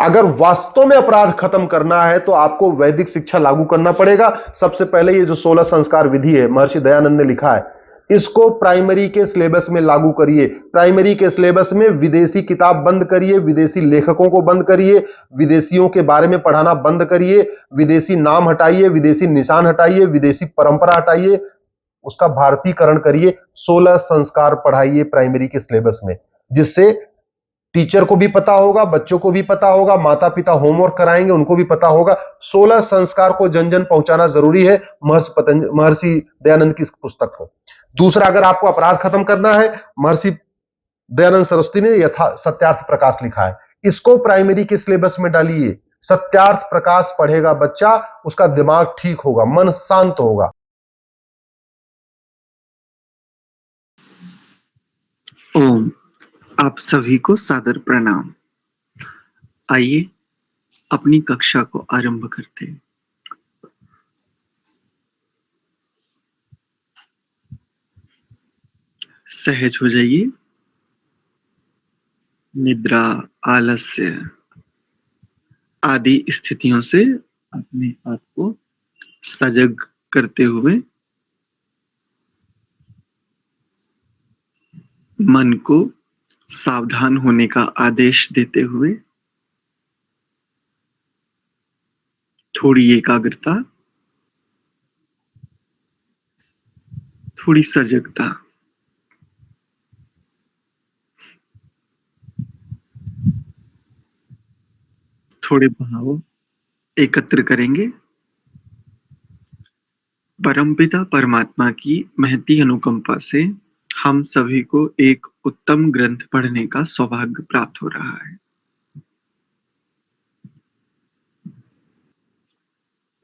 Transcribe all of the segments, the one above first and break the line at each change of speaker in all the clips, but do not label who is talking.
अगर वास्तव में अपराध खत्म करना है तो आपको वैदिक शिक्षा लागू करना पड़ेगा। सबसे पहले ये जो 16 संस्कार विधि है महर्षि दयानंद ने लिखा है, इसको प्राइमरी के सिलेबस में लागू करिए। प्राइमरी के सिलेबस में विदेशी किताब बंद करिए, विदेशी लेखकों को बंद करिए, विदेशियों के बारे में पढ़ाना बंद करिए, विदेशी नाम हटाइए, विदेशी निशान हटाइए, विदेशी परंपरा हटाइए, उसका भारतीकरण करिए। 16 संस्कार पढ़ाइए प्राइमरी के सिलेबस में, जिससे टीचर को भी पता होगा, बच्चों को भी पता होगा, माता पिता होमवर्क कराएंगे उनको भी पता होगा। 16 संस्कार को जन जन पहुंचाना जरूरी है, महर्षि दयानंद की इस पुस्तक को। दूसरा, अगर आपको अपराध खत्म करना है, महर्षि दयानंद सरस्वती ने यथा सत्यार्थ प्रकाश लिखा है, इसको प्राइमरी के सिलेबस में डालिए। सत्यार्थ प्रकाश पढ़ेगा बच्चा, उसका दिमाग ठीक होगा, मन शांत होगा।
ओम, आप सभी को सादर प्रणाम। आइए अपनी कक्षा को आरंभ करते हैं। सहज हो जाइए। निद्रा, आलस्य आदि स्थितियों से अपने आप को सजग करते हुए मन को सावधान होने का आदेश देते हुए थोड़ी एकाग्रता, थोड़ी सजगता, थोड़े भाव एकत्र करेंगे। परमपिता परमात्मा की महती अनुकंपा से हम सभी को एक उत्तम ग्रंथ पढ़ने का सौभाग्य प्राप्त हो रहा है।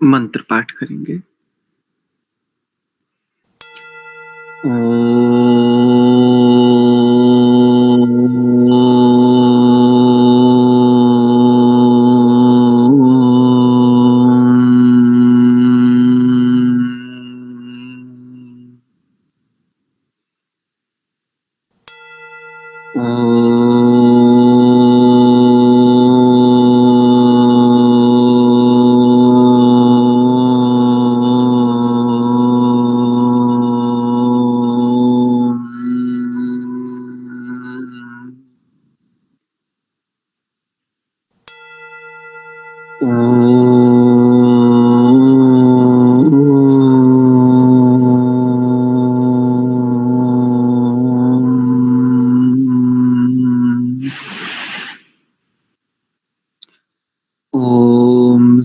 मंत्र पाठ करेंगे।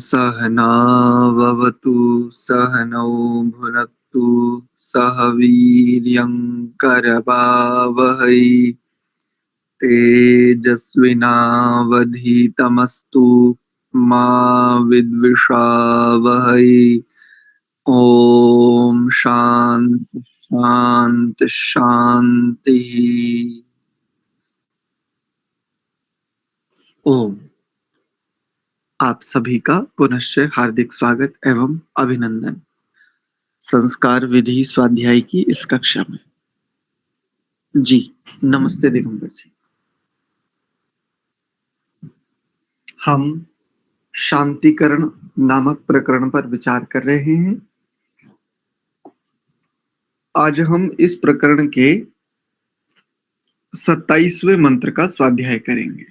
सहनाववतु सहनौ भुनक्तु सह वीर्यं करवावहै तेजस्विनावधीतमस्तु मा विद्विषावहै। ओम शांति शांति शांति। ओम, आप सभी का पुनश्च हार्दिक स्वागत एवं अभिनंदन संस्कार विधि स्वाध्याय की इस कक्षा में। जी नमस्ते दिगंबर जी। हम शांतिकरण नामक प्रकरण पर विचार कर रहे हैं। आज हम इस प्रकरण के 27वें मंत्र का स्वाध्याय करेंगे।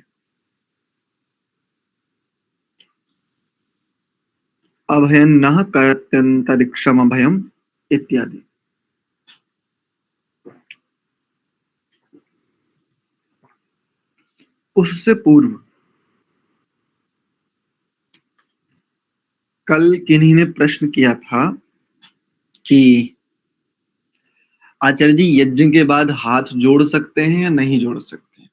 अभयन्नः कयत्यन्तरिक्षम अभयम इत्यादि। उससे पूर्व कल किन्हीं ने प्रश्न किया था कि आचार्य जी यज्ञ के बाद हाथ जोड़ सकते हैं या नहीं जोड़ सकते,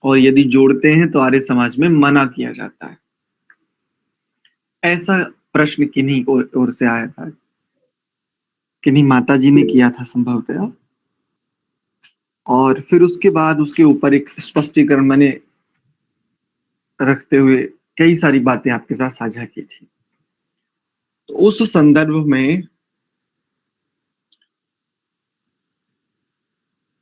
और यदि जोड़ते हैं तो आर्य समाज में मना किया जाता है। ऐसा प्रश्न किन्हीं ओर से आया था, किन्हीं माता जी ने किया था संभवतः, और फिर उसके बाद उसके ऊपर एक स्पष्टीकरण मैंने रखते हुए कई सारी बातें आपके साथ साझा की थी। तो उस संदर्भ में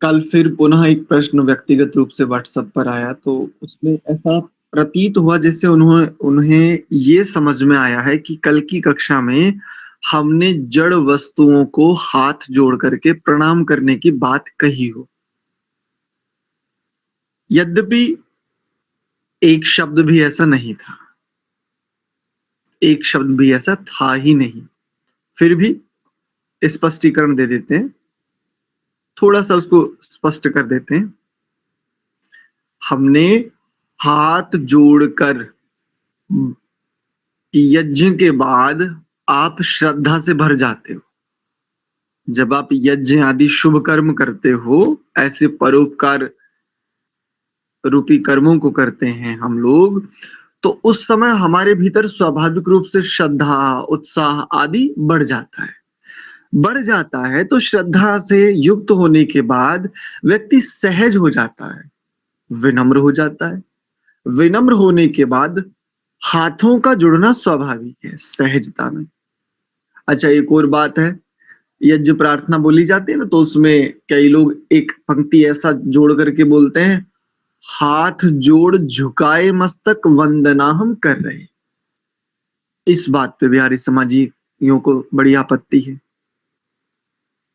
कल फिर पुनः एक प्रश्न व्यक्तिगत रूप से व्हाट्सएप पर आया, तो उसमें ऐसा प्रतीत हुआ जैसे उन्हें उन्हें ये समझ में आया है कि कल की कक्षा में हमने जड़ वस्तुओं को हाथ जोड़ करके प्रणाम करने की बात कही हो। यद्यपि एक शब्द भी ऐसा नहीं था, एक शब्द भी ऐसा था ही नहीं, फिर भी स्पष्टीकरण दे देते हैं, थोड़ा सा उसको स्पष्ट कर देते हैं। हमने हाथ जोड़कर यज्ञ के बाद आप श्रद्धा से भर जाते हो। जब आप यज्ञ आदि शुभ कर्म करते हो, ऐसे परोपकार रूपी कर्मों को करते हैं हम लोग, तो उस समय हमारे भीतर स्वाभाविक रूप से श्रद्धा, उत्साह आदि बढ़ जाता है। बढ़ जाता है तो श्रद्धा से युक्त होने के बाद व्यक्ति सहज हो जाता है, विनम्र हो जाता है। विनम्र होने के बाद हाथों का जुड़ना स्वाभाविक है सहजता में। अच्छा, एक और बात है, यज्ञ प्रार्थना बोली जाती है ना, तो उसमें कई लोग एक पंक्ति ऐसा जोड़ करके बोलते हैं, हाथ जोड़ झुकाए मस्तक वंदना हम कर रहे। इस बात पे बिहारी समाजियों को बड़ी आपत्ति है,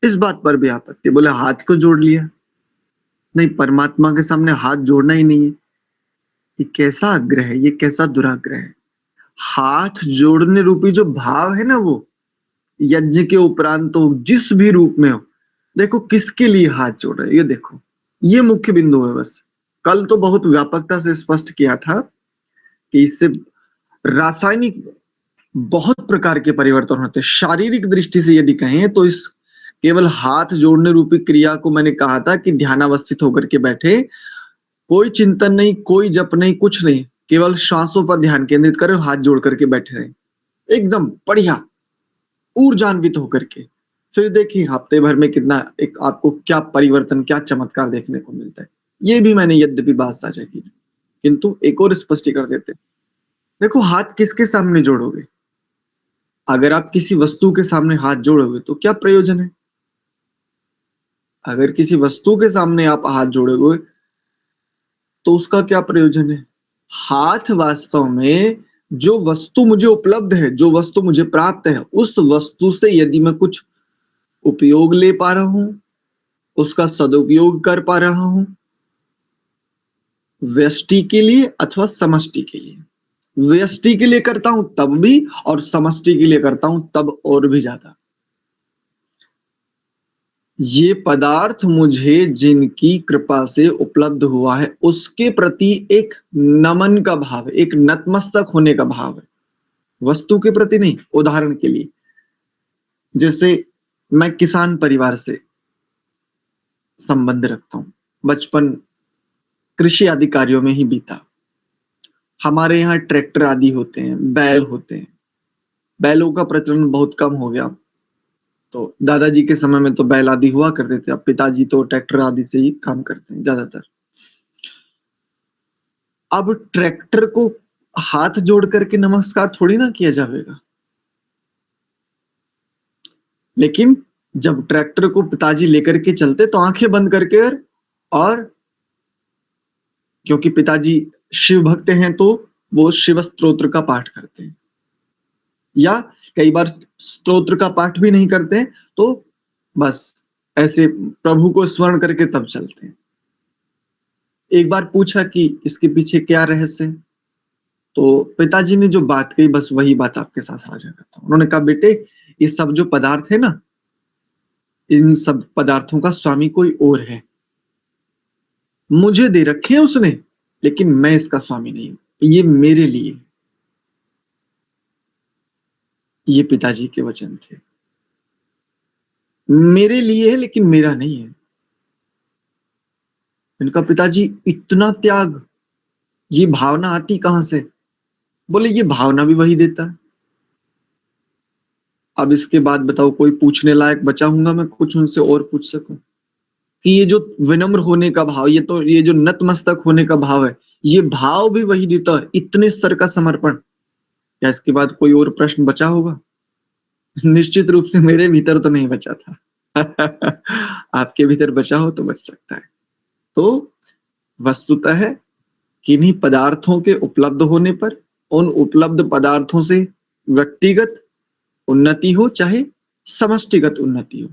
इस बात पर भी आपत्ति। बोले हाथ को जोड़ लिया, नहीं, परमात्मा के सामने हाथ जोड़ना ही नहीं है। ये कैसा आग्रह है, ये कैसा दुराग्रह है। हाथ जोड़ने रूपी जो भाव है ना, वो यज्ञ के उपरांत हो, जिस भी रूप में हो, देखो किसके लिए हाथ जोड़ रहे, ये देखो, ये मुख्य बिंदु है। बस कल तो बहुत व्यापकता से स्पष्ट किया था कि इससे रासायनिक बहुत प्रकार के परिवर्तन होते हैं। शारीरिक दृष्टि से यदि कहें तो इस केवल हाथ जोड़ने रूपी क्रिया को मैंने कहा था कि ध्यानावस्थित होकर के बैठे, कोई चिंतन नहीं, कोई जप नहीं, कुछ नहीं, केवल श्वासों पर ध्यान केंद्रित करें, हाथ जोड़ करके बैठे रहे, एकदम बढ़िया ऊर्जान्वित होकर के। फिर देखिए हफ्ते भर में कितना एक आपको क्या परिवर्तन, क्या चमत्कार देखने को मिलता है। ये भी मैंने यद्यपि बात साझा की, किंतु एक और स्पष्टीकरण देते हैं। देखो, हाथ किसके सामने जोड़ोगे? अगर आप किसी वस्तु के सामने हाथ जोड़ोगे तो क्या प्रयोजन है? अगर किसी वस्तु के सामने आप हाथ जोड़ोगे तो उसका क्या प्रयोजन है? हाथ वास्तव में जो वस्तु मुझे उपलब्ध है, जो वस्तु मुझे प्राप्त है, उस वस्तु से यदि मैं कुछ उपयोग ले पा रहा हूं, उसका सदुपयोग कर पा रहा हूं, व्यष्टि के लिए अथवा समष्टि के लिए, व्यष्टि के लिए करता हूं तब भी, और समष्टि के लिए करता हूं तब और भी ज्यादा। ये पदार्थ मुझे जिनकी कृपा से उपलब्ध हुआ है, उसके प्रति एक नमन का भाव है, एक नतमस्तक होने का भाव है, वस्तु के प्रति नहीं। उदाहरण के लिए, जैसे मैं किसान परिवार से संबंध रखता हूं, बचपन कृषि आदि कार्यों में ही बीता। हमारे यहाँ ट्रैक्टर आदि होते हैं, बैल होते हैं। बैलों का प्रचलन बहुत कम हो गया, तो दादाजी के समय में तो बैल आदि हुआ करते थे, अब पिताजी तो ट्रैक्टर आदि से ही काम करते हैं ज्यादातर। अब ट्रैक्टर को हाथ जोड़ करके नमस्कार थोड़ी ना किया जाएगा, लेकिन जब ट्रैक्टर को पिताजी लेकर के चलते तो आंखें बंद करके, और क्योंकि पिताजी शिव भक्त हैं तो वो शिव स्तोत्र का पाठ करते हैं, या कई बार स्तोत्र का पाठ भी नहीं करते हैं, तो बस ऐसे प्रभु को स्मरण करके तब चलते हैं। एक बार पूछा कि इसके पीछे क्या रहस्य है, तो पिताजी ने जो बात कही, बस वही बात आपके साथ साझा करता हूं। उन्होंने कहा, बेटे, ये सब जो पदार्थ है ना, इन सब पदार्थों का स्वामी कोई और है, मुझे दे रखे हैं उसने, लेकिन मैं इसका स्वामी नहीं हूं, ये मेरे लिए। ये पिताजी के वचन थे, मेरे लिए है लेकिन मेरा नहीं है। इनका पिताजी, इतना त्याग, ये भावना आती कहां से? बोले ये भावना भी वही देता है। अब इसके बाद बताओ, कोई पूछने लायक बचा हूंगा मैं कुछ उनसे और पूछ सकूं कि ये जो विनम्र होने का भाव, ये जो नतमस्तक होने का भाव है, ये भाव भी वही देता है, इतने स्तर का समर्पण। क्या इसके बाद कोई और प्रश्न बचा होगा? निश्चित रूप से मेरे भीतर तो नहीं बचा था। आपके भीतर बचा हो तो बच सकता है। तो वस्तुतः किन्हीं पदार्थों के उपलब्ध होने पर उन उपलब्ध पदार्थों से व्यक्तिगत उन्नति हो चाहे समष्टिगत उन्नति हो,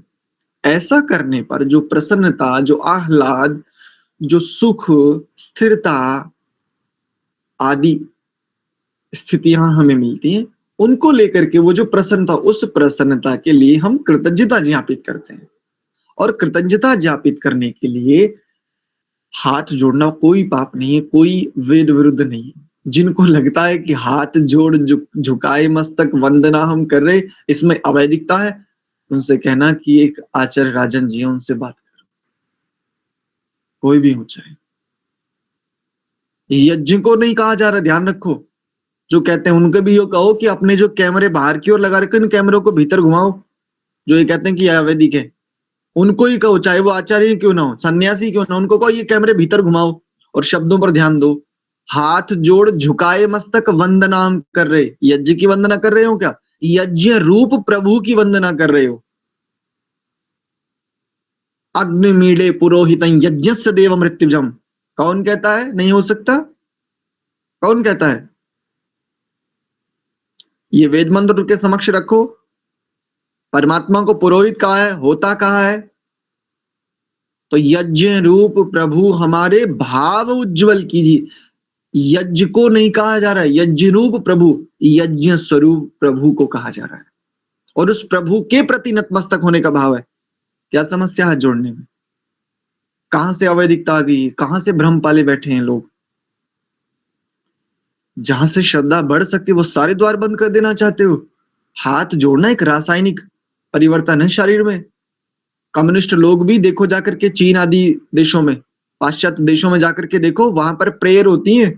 ऐसा करने पर जो प्रसन्नता, जो आह्लाद, जो सुख, स्थिरता आदि स्थितियां हमें मिलती हैं, उनको लेकर के वो जो प्रसन्नता, उस प्रसन्नता के लिए हम कृतज्ञता ज्ञापित करते हैं। और कृतज्ञता ज्ञापित करने के लिए हाथ जोड़ना कोई पाप नहीं है, कोई वेद विरुद्ध नहीं है। जिनको लगता है कि हाथ जोड़ झुकाए मस्तक वंदना हम कर रहे, इसमें अवैधिकता है, उनसे कहना कि एक आचार्य राजन जी हैं, उनसे बात करो, कोई भी हो चाहे। यज्ञ को नहीं कहा जा रहा, ध्यान रखो। जो कहते हैं उनके भी ये कहो कि अपने जो कैमरे बाहर की ओर लगा रखे उन कैमरों को भीतर घुमाओ, जो ये कहते हैं कि अवैधिक है, उनको ही कहो, चाहे वो आचार्य क्यों ना हो, सन्यासी क्यों ना हो, उनको कहो ये कैमरे भीतर घुमाओ और शब्दों पर ध्यान दो। हाथ जोड़ झुकाए मस्तक वंदना हम कर रहे, यज्ञ की वंदना कर रहे हो क्या? यज्ञ रूप प्रभु की वंदना कर रहे हो। अग्नि मीड़े पुरोहित यज्ञस्य देव मृत्युजम, कौन कहता है नहीं हो सकता? कौन कहता है? ये वेद मंत्र के समक्ष रखो। परमात्मा को पुरोहित कहा है, होता कहा है, तो यज्ञ रूप प्रभु हमारे भाव उज्जवल कीजिए। यज्ञ को नहीं कहा जा रहा है, यज्ञ रूप प्रभु, यज्ञ स्वरूप प्रभु को कहा जा रहा है, और उस प्रभु के प्रति नतमस्तक होने का भाव है। क्या समस्या है जोड़ने में? कहां से अवैधिकता आ गई? कहां से भ्रम पाले बैठे हैं लोग? जहां से श्रद्धा बढ़ सकती है वो सारे द्वार बंद कर देना चाहते हो। हाथ जोड़ना एक रासायनिक परिवर्तन है शरीर में। कम्युनिस्ट लोग भी देखो जाकर के चीन आदि देशों में, पाश्चात्य देशों में जाकर के देखो, वहां पर प्रेयर होती है,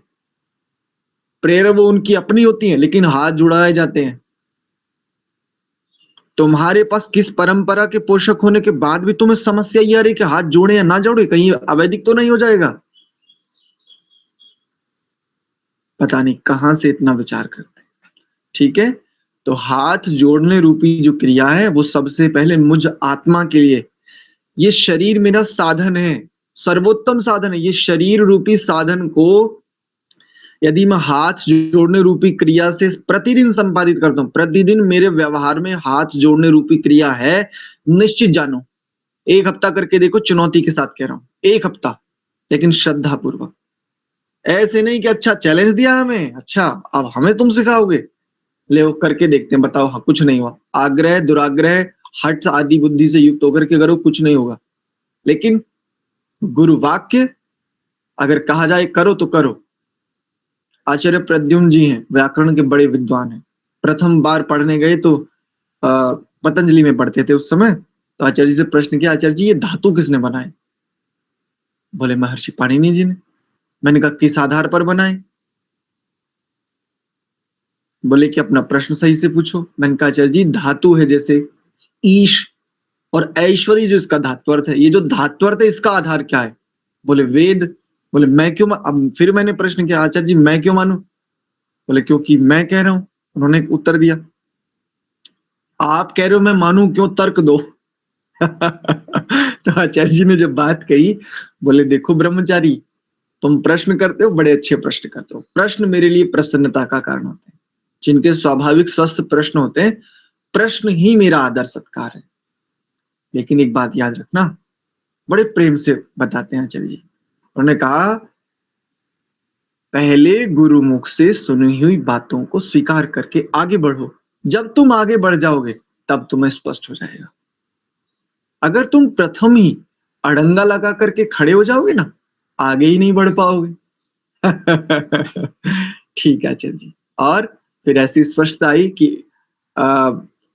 प्रेयर वो उनकी अपनी होती है, लेकिन हाथ जुड़ाए जाते हैं। तुम्हारे पास किस परंपरा के पोषक होने के बाद भी तुम्हें समस्या ये आ रही कि हाथ जोड़े या ना जोड़े, कहीं अवैधिक तो नहीं हो जाएगा? पता नहीं कहां से इतना विचार करते हैं। ठीक है, तो हाथ जोड़ने रूपी जो क्रिया है वो सबसे पहले मुझ आत्मा के लिए, ये शरीर मेरा साधन है, सर्वोत्तम साधन है। ये शरीर रूपी साधन को यदि मैं हाथ जोड़ने रूपी क्रिया से प्रतिदिन संपादित करता हूं, प्रतिदिन मेरे व्यवहार में हाथ जोड़ने रूपी क्रिया है, निश्चित जानो, 1 हफ्ता करके देखो, चुनौती के साथ कह रहा हूं, 1 हफ्ता, लेकिन श्रद्धा पूर्वक। ऐसे नहीं कि अच्छा चैलेंज दिया हमें, अच्छा अब हमें तुम सिखाओगे, ले वो करके देखते हैं, बताओ। हाँ, कुछ नहीं हुआ। आग्रह दुराग्रह हठ आदि बुद्धि से युक्त होकर के करो, कुछ नहीं होगा। लेकिन गुरु वाक्य अगर कहा जाए करो तो करो। आचार्य प्रद्युम्न जी हैं, व्याकरण के बड़े विद्वान हैं। प्रथम बार पढ़ने गए तो पतंजलि में पढ़ते थे उस समय, तो आचार्य जी से प्रश्न किया, आचार्य जी ये धातु किसने बनाए? बोले महर्षि पाणिनि जी ने। मैंने कहा किस आधार पर बनाए? बोले कि अपना प्रश्न सही से पूछो। मैंने कहा आचार्य जी धातु है जैसे ईश और ऐश्वर्य, जो इसका धात्वर्थ है, ये जो धात्वर्थ है इसका आधार क्या है? बोले वेद। बोले मैं क्यों अब फिर मैंने प्रश्न किया, आचार्य जी मैं क्यों मानूं? बोले क्योंकि मैं कह रहा हूं। उन्होंने उत्तर दिया, आप कह रहे हो मैं मानूं क्यों, तर्क दो। तो आचार्य जी ने जब बात कही, बोले देखो ब्रह्मचारी, तुम प्रश्न करते हो, बड़े अच्छे प्रश्न करते हो, प्रश्न मेरे लिए प्रसन्नता का कारण होते हैं। जिनके स्वाभाविक स्वस्थ प्रश्न होते हैं, प्रश्न ही मेरा आदर सत्कार है। लेकिन एक बात याद रखना, बड़े प्रेम से बताते हैं आचार्य जी। उन्होंने कहा पहले गुरुमुख से सुनी हुई बातों को स्वीकार करके आगे बढ़ो। जब तुम आगे बढ़ जाओगे तब तुम्हें स्पष्ट हो जाएगा। अगर तुम प्रथम ही अड़ंगा लगा करके खड़े हो जाओगे ना, आगे ही नहीं बढ़ पाओगे। ठीक है आचार्य जी। और फिर ऐसी स्पष्टता आई कि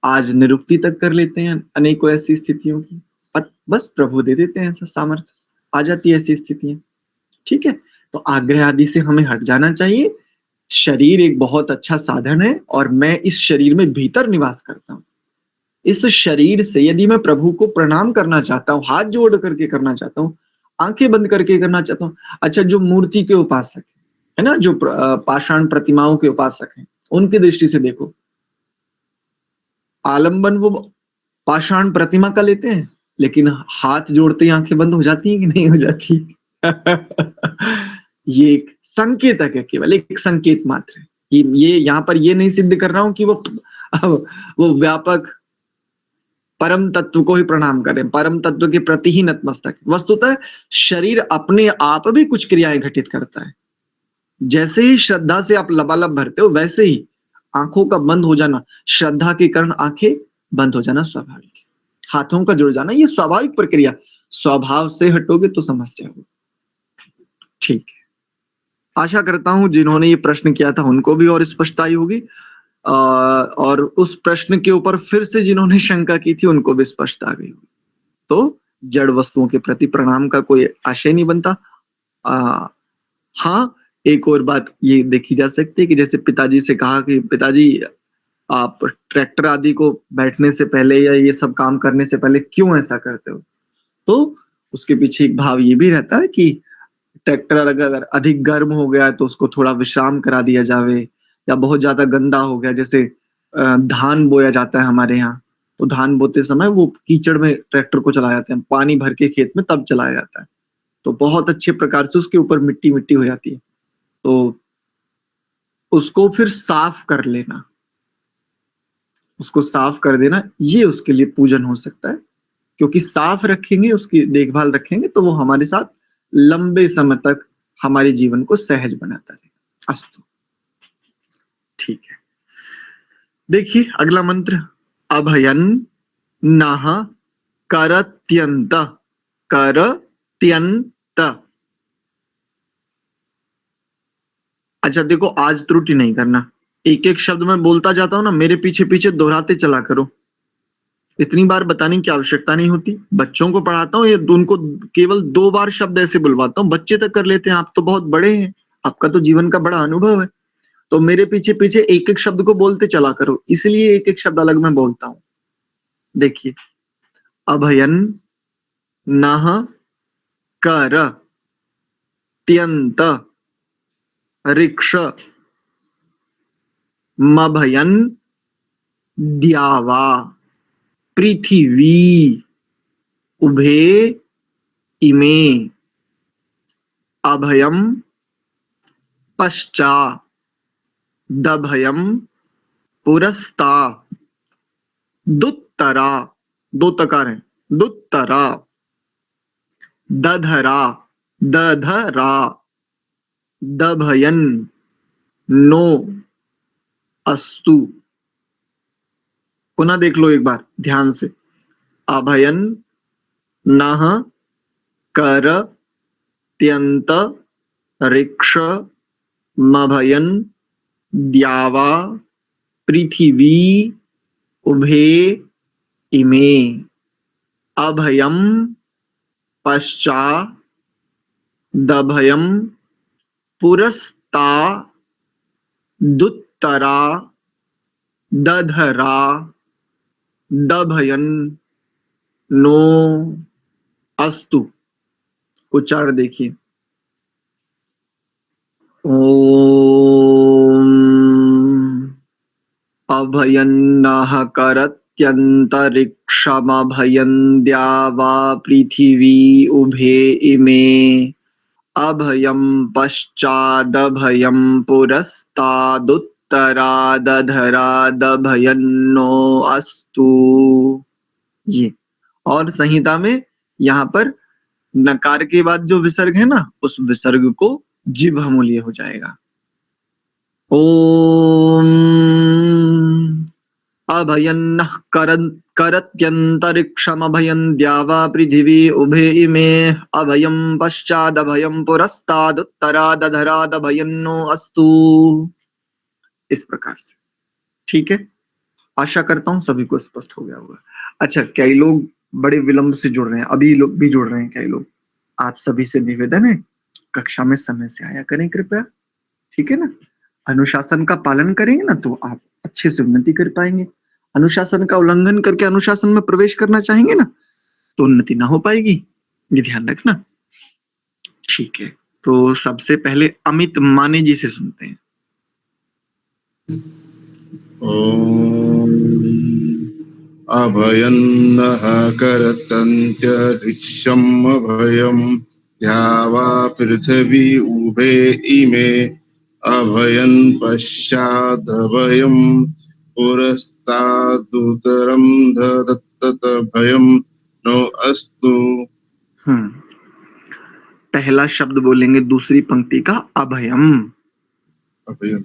आज निरुक्ति तक कर लेते हैं अनेकों ऐसी स्थितियों की। बस प्रभु दे देते हैं ऐसा सामर्थ्य, आ जाती है ऐसी स्थितियां। ठीक है, तो आग्रह आदि से हमें हट जाना चाहिए। शरीर एक बहुत अच्छा साधन है और मैं इस शरीर में भीतर निवास करता हूं। इस शरीर से यदि मैं प्रभु को प्रणाम करना चाहता हूँ, हाथ जोड़ करके करना चाहता हूँ, आंखें बंद करके करना चाहता हूँ। अच्छा, जो मूर्ति के उपासक है ना, जो पाषाण प्रतिमाओं के उपासक हैं, उनकी दृष्टि से देखो, आलंबन वो पाषाण प्रतिमा का लेते हैं, लेकिन हाथ जोड़ते ही आंखें बंद हो जाती हैं कि नहीं हो जाती? ये एक संकेतक है, केवल एक संकेत मात्र है। ये यहाँ पर ये नहीं सिद्ध कर रहा हूं कि वो व्यापक परम तत्व को ही प्रणाम करें, परम तत्व के प्रति ही नतमस्तक। वस्तुतः शरीर अपने आप भी कुछ क्रियाएं घटित करता है। जैसे ही श्रद्धा से आप लबालब भरते हो, वैसे ही आंखों का बंद हो जाना, श्रद्धा के कारण आंखें बंद हो जाना स्वाभाविक है। हाथों का जुड़ जाना, ये स्वाभाविक प्रक्रिया। स्वभाव से हटोगे तो समस्या होगी। ठीक है, आशा करता हूं जिन्होंने ये प्रश्न किया था उनको भी और स्पष्टता आई होगी, और उस प्रश्न के ऊपर फिर से जिन्होंने शंका की थी उनको भी स्पष्टता आ गई होगी। तो जड़ वस्तुओं के प्रति प्रणाम का कोई आशय नहीं बनता। हाँ, एक और बात ये देखी जा सकती है कि जैसे पिताजी से कहा कि पिताजी आप ट्रैक्टर आदि को बैठने से पहले या ये सब काम करने से पहले क्यों ऐसा करते हो, तो उसके पीछे एक भाव ये भी रहता है कि ट्रैक्टर अगर अधिक गर्म हो गया तो उसको थोड़ा विश्राम करा दिया जावे, या बहुत ज्यादा गंदा हो गया, जैसे धान बोया जाता है हमारे यहाँ, तो धान बोते समय वो कीचड़ में ट्रैक्टर को चलाया जाता है, पानी भर के खेत में तब चलाया जाता है, तो बहुत अच्छे प्रकार से उसके ऊपर मिट्टी मिट्टी हो जाती है, तो उसको फिर साफ कर लेना, उसको साफ कर देना, ये उसके लिए पूजन हो सकता है, क्योंकि साफ रखेंगे, उसकी देखभाल रखेंगे तो वो हमारे साथ लंबे समय तक हमारे जीवन को सहज बनाता रहेगा। अस्तु, ठीक है। देखिए अगला मंत्र, अभयन नाह करत्यंत, करत्यंत। अच्छा देखो, आज त्रुटि नहीं करना, एक एक शब्द मैं बोलता जाता हूं ना, मेरे पीछे पीछे दोहराते चला करो, इतनी बार बताने की आवश्यकता नहीं होती। बच्चों को पढ़ाता हूँ, ये उनको केवल 2 बार शब्द ऐसे बुलवाता हूँ, बच्चे तक कर लेते हैं, आप तो बहुत बड़े हैं, आपका तो जीवन का बड़ा अनुभव है, तो मेरे पीछे पीछे एक एक शब्द को बोलते चला करो, इसलिए एक एक शब्द अलग मैं बोलता हूँ। देखिए, अभयन नह कर त्यंत ऋक्ष मभयन द्यावा पृथिवी उभे इमे अभयम पश्चा दभयम पुरस्ता दुत्तरा, 2 तकार हैं, दुत्तरा दधरा, दधरा दभयन नो अस्तु। पुनः देख लो एक बार ध्यान से, अभयन नह कर त्यंत ऋक्ष मभयन द्यावा पृथिवी उभे इमे अभयम पश्चा दभयम पुरस्ता दुत्तरा दधरा दभयन नो अस्तु। उच्चारण देखिए, ओम अभयन्नः करत्यन्तरिक्षमभयं द्यावा पृथिवी उभे इमे अभयं पश्चादभयं पुरस्तादुत्तरादधरादभयन्नो अस्तु। ये, और संहिता में यहाँ पर नकार के बाद जो विसर्ग है ना, उस विसर्ग को जिह्वामूल्य हो जाएगा। ओम अभयन्नः करत्यन्तरिक्षमभयं द्यावा पृथिवी उभे इमे अभयं पश्चादभयं पुरस्तादुत्तरादधरादभयन्नो अस्तु। इस प्रकार से, ठीक है, आशा करता हूं सभी को स्पष्ट हो गया होगा। अच्छा, कई लोग बड़े विलंब से जुड़ रहे हैं, अभी लोग भी जुड़ रहे हैं कई लोग, आप सभी से निवेदन है कक्षा में समय से आया करें कृपया, ठीक है ना। अनुशासन का पालन करेंगे ना तो आप अच्छे से उन्नति कर पाएंगे, अनुशासन का उल्लंघन करके अनुशासन में प्रवेश करना चाहेंगे ना तो उन्नति ना हो पाएगी, ये ध्यान रखना, ठीक है। तो सबसे पहले अमित माने जी से सुनते हैं।
अभयन्नः करत्यन्त्यरिक्षम् अभयम् द्यावा पृथिवी उभे इमे अभयं पश्चादभयं पुरस्तादुतरं दत्तभयं नो अस्तु।
पहला शब्द बोलेंगे दूसरी पंक्ति का अभयम,
अभयं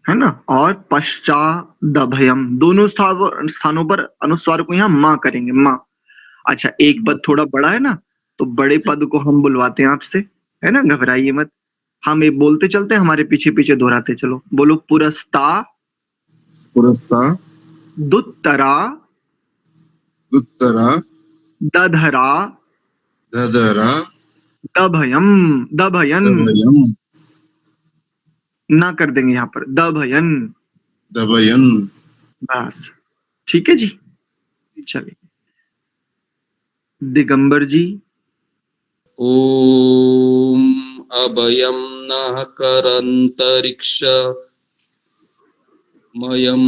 है ना, और पश्चादभयम, दोनों स्थानों पर अनुस्वार को यहाँ माँ करेंगे, माँ। अच्छा, एक पद थोड़ा बड़ा है ना, तो बड़े पद को हम बुलवाते हैं आपसे, है ना, घबराइए मत। हम ये बोलते चलते हैं, हमारे पीछे पीछे दोहराते चलो। बोलो, पुरस्ता
पुरस्ता
दुत्तरा
उत्तरा
दधरा
ददरा
दभयम, दभयन
दभयं
ना कर देंगे यहाँ पर, दभयन,
दभयं।
बस। ठीक है जी, चलिए। दिगंबर जी।
ॐ अभयं नः करन्तरिक्ष मभयं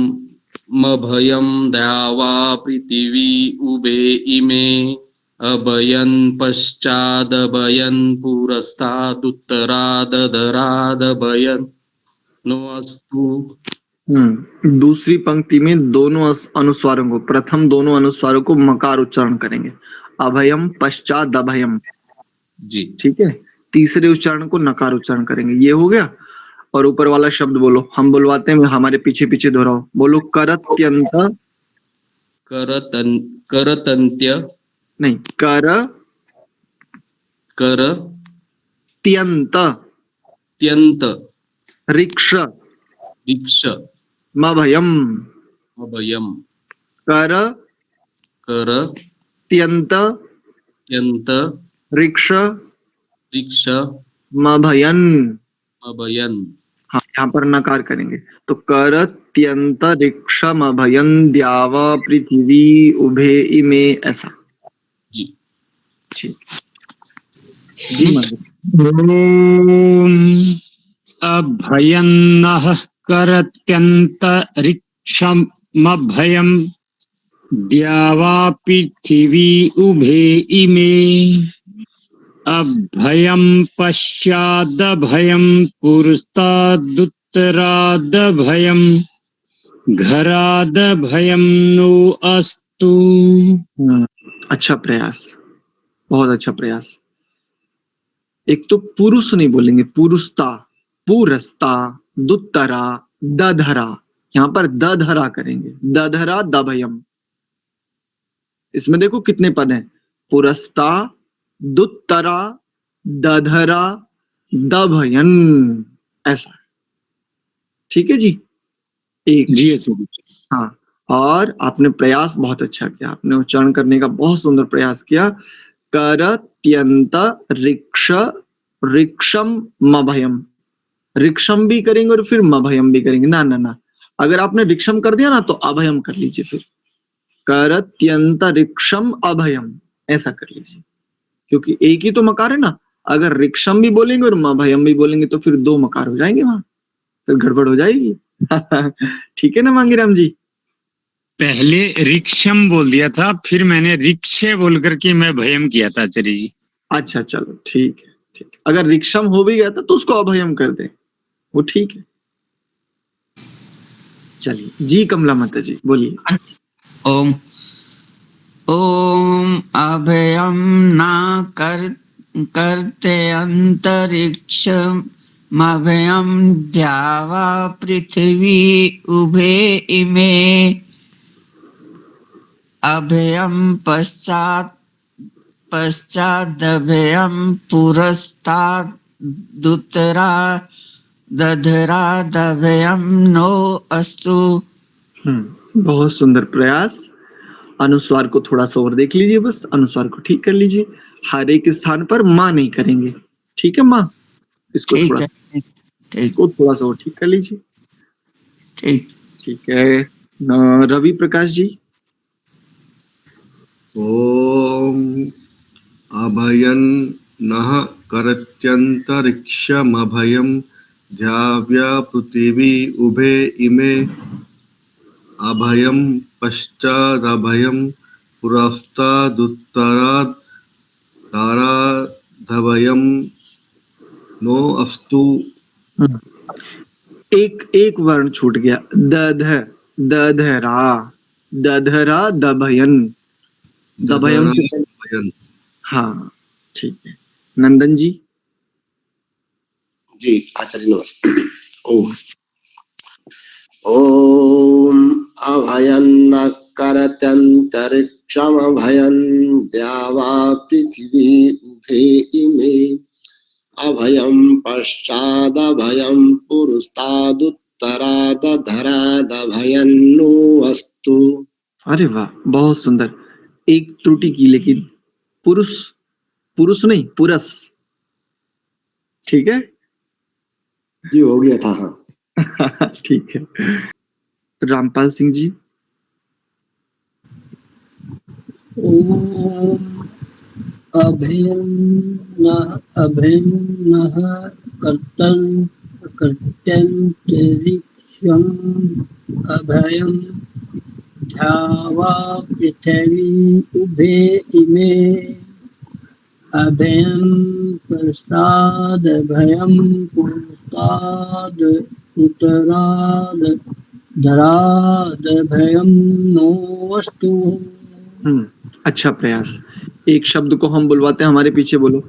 द्यावा पृथिवी उभे इमे अभयं पश्चादभयं पुरस्तादुत्तरादधरादभयं नो अस्तु।
दूसरी पंक्ति में दोनों अनुस्वारों को, प्रथम दोनों अनुस्वारों को मकार उच्चारण करेंगे, अभयम पश्चात अभयम,
जी
ठीक है। तीसरे उच्चारण को नकार उच्चारण करेंगे, ये हो गया। और ऊपर वाला शब्द बोलो, हम बुलवाते हैं, हमारे पीछे पीछे दोहराओ। बोलो, करत्यंत,
करतन्त्य
नहीं,
करत्यन्त
त्यंत रिक्ष
दीक्ष
मभयम,
अभयं
कर त्यंत
करत्यन्त
रिक्ष
दीक्ष
मभयन।
अभयं।
हाँ, यहाँ पर नकार करेंगे, तो कर त्यंत रिक्षम अभयन द्याव पृथ्वी उभे इमे, ऐसा।
जी
ठीक जी,
ॐ अभयन्नः करत्यन्तरिक्षमभयं द्यावा पृथिवी उभे इमे अभयं पश्चादभयं पुरस्तादुत्तरादभयं घरादभयं नो अस्तु।
अच्छा प्रयास, बहुत अच्छा प्रयास। एक तो पुरुष नहीं बोलेंगे, पुरुस्ता, पुरस्ता, दुत्तरा, दधरा, यहाँ पर दधरा करेंगे, दधरा दभयम। इसमें देखो कितने पद हैं, पुरस्ता दुत्तरा दधरा दभयन, ऐसा। ठीक है जी, एक।
जी सर।
हाँ, और आपने प्रयास बहुत अच्छा किया, आपने उच्चारण करने का बहुत सुंदर प्रयास किया। करत्यंत रिक्ष रिक्षम मभयम, रिक्षम भी करेंगे और फिर मभयम भी करेंगे, ना ना ना, अगर आपने रिक्षम कर दिया ना तो अभयम कर लीजिए, फिर करत्यंत रिक्षम अभयम, ऐसा कर लीजिए, क्योंकि एक ही तो मकार है ना। अगर रिक्षम भी बोलेंगे और मभयम भी बोलेंगे तो फिर दो मकार हो जाएंगे वहां, फिर गड़बड़ हो जाएगी। ठीक है ना मांगीराम जी?
पहले रिक्षम बोल दिया था, फिर मैंने रिक्शे बोल करके मैं भयम किया था आचार्य जी।
अच्छा चलो, ठीक है, ठीक है। अगर रिक्षम हो भी गया था तो उसको अभयम कर दे, वो ठीक है। चलिए जी, कमला माता जी बोलिए।
ओम ओम अभयं न करते अंतरिक्ष मभयं द्यावा पृथ्वी उभे इमे अभयं पश्चादभयं पुरस्तादुत्तरा दधरा दभयं नो अस्तु।
बहुत सुंदर प्रयास। अनुस्वार को थोड़ा सा और देख लीजिए, बस अनुस्वार को ठीक कर लीजिए, हर एक स्थान पर माँ नहीं करेंगे, ठीक है माँ? इसको
ठीक
थोड़ा,
है, ठीक
इसको थोड़ा सा और ठीक कर लीजिए।
ठीक।
ठीक है, रवि प्रकाश जी।
ॐ अभयं नः करत्यन्तरिक्षमभयं द्यावा पृथिवी उभे इमे अभयं पश्चादभयं पुरस्तादुत्तरादधरादभयं धवयम नो अस्तु।
एक वर्ण छूट गया, दधरा, दधरा दभयन, दभयम से पहले।
भयन।
हाँ ठीक है। नंदन जी।
जी आचार्य नमस्ते। ओम ओम अभयन्नकरत्यन्तरिक्षम भयन द्यावा पृथिवी उभे इमे अभयं पश्चादभयं पुरस्तादुत्तरादधरादभयन्नो अस्तु।
अरे वाह, बहुत सुंदर। एक त्रुटि की, लेकिन पुरुष, पुरुष नहीं, पुरस। ठीक है।
जी हो गया था। हाँ
ठीक है। रामपाल सिंह जी।
ओम अभयन्नः कर्तन्तेरिक्षं अभयं ध्यावा पृथिवी उभे इमे अभयं पश्चादभयं पुरस्ताद् उत्तराद् धरादभयं नोऽस्तु।
अच्छा प्रयास। एक शब्द को हम बुलवाते हैं, हमारे पीछे बोलो।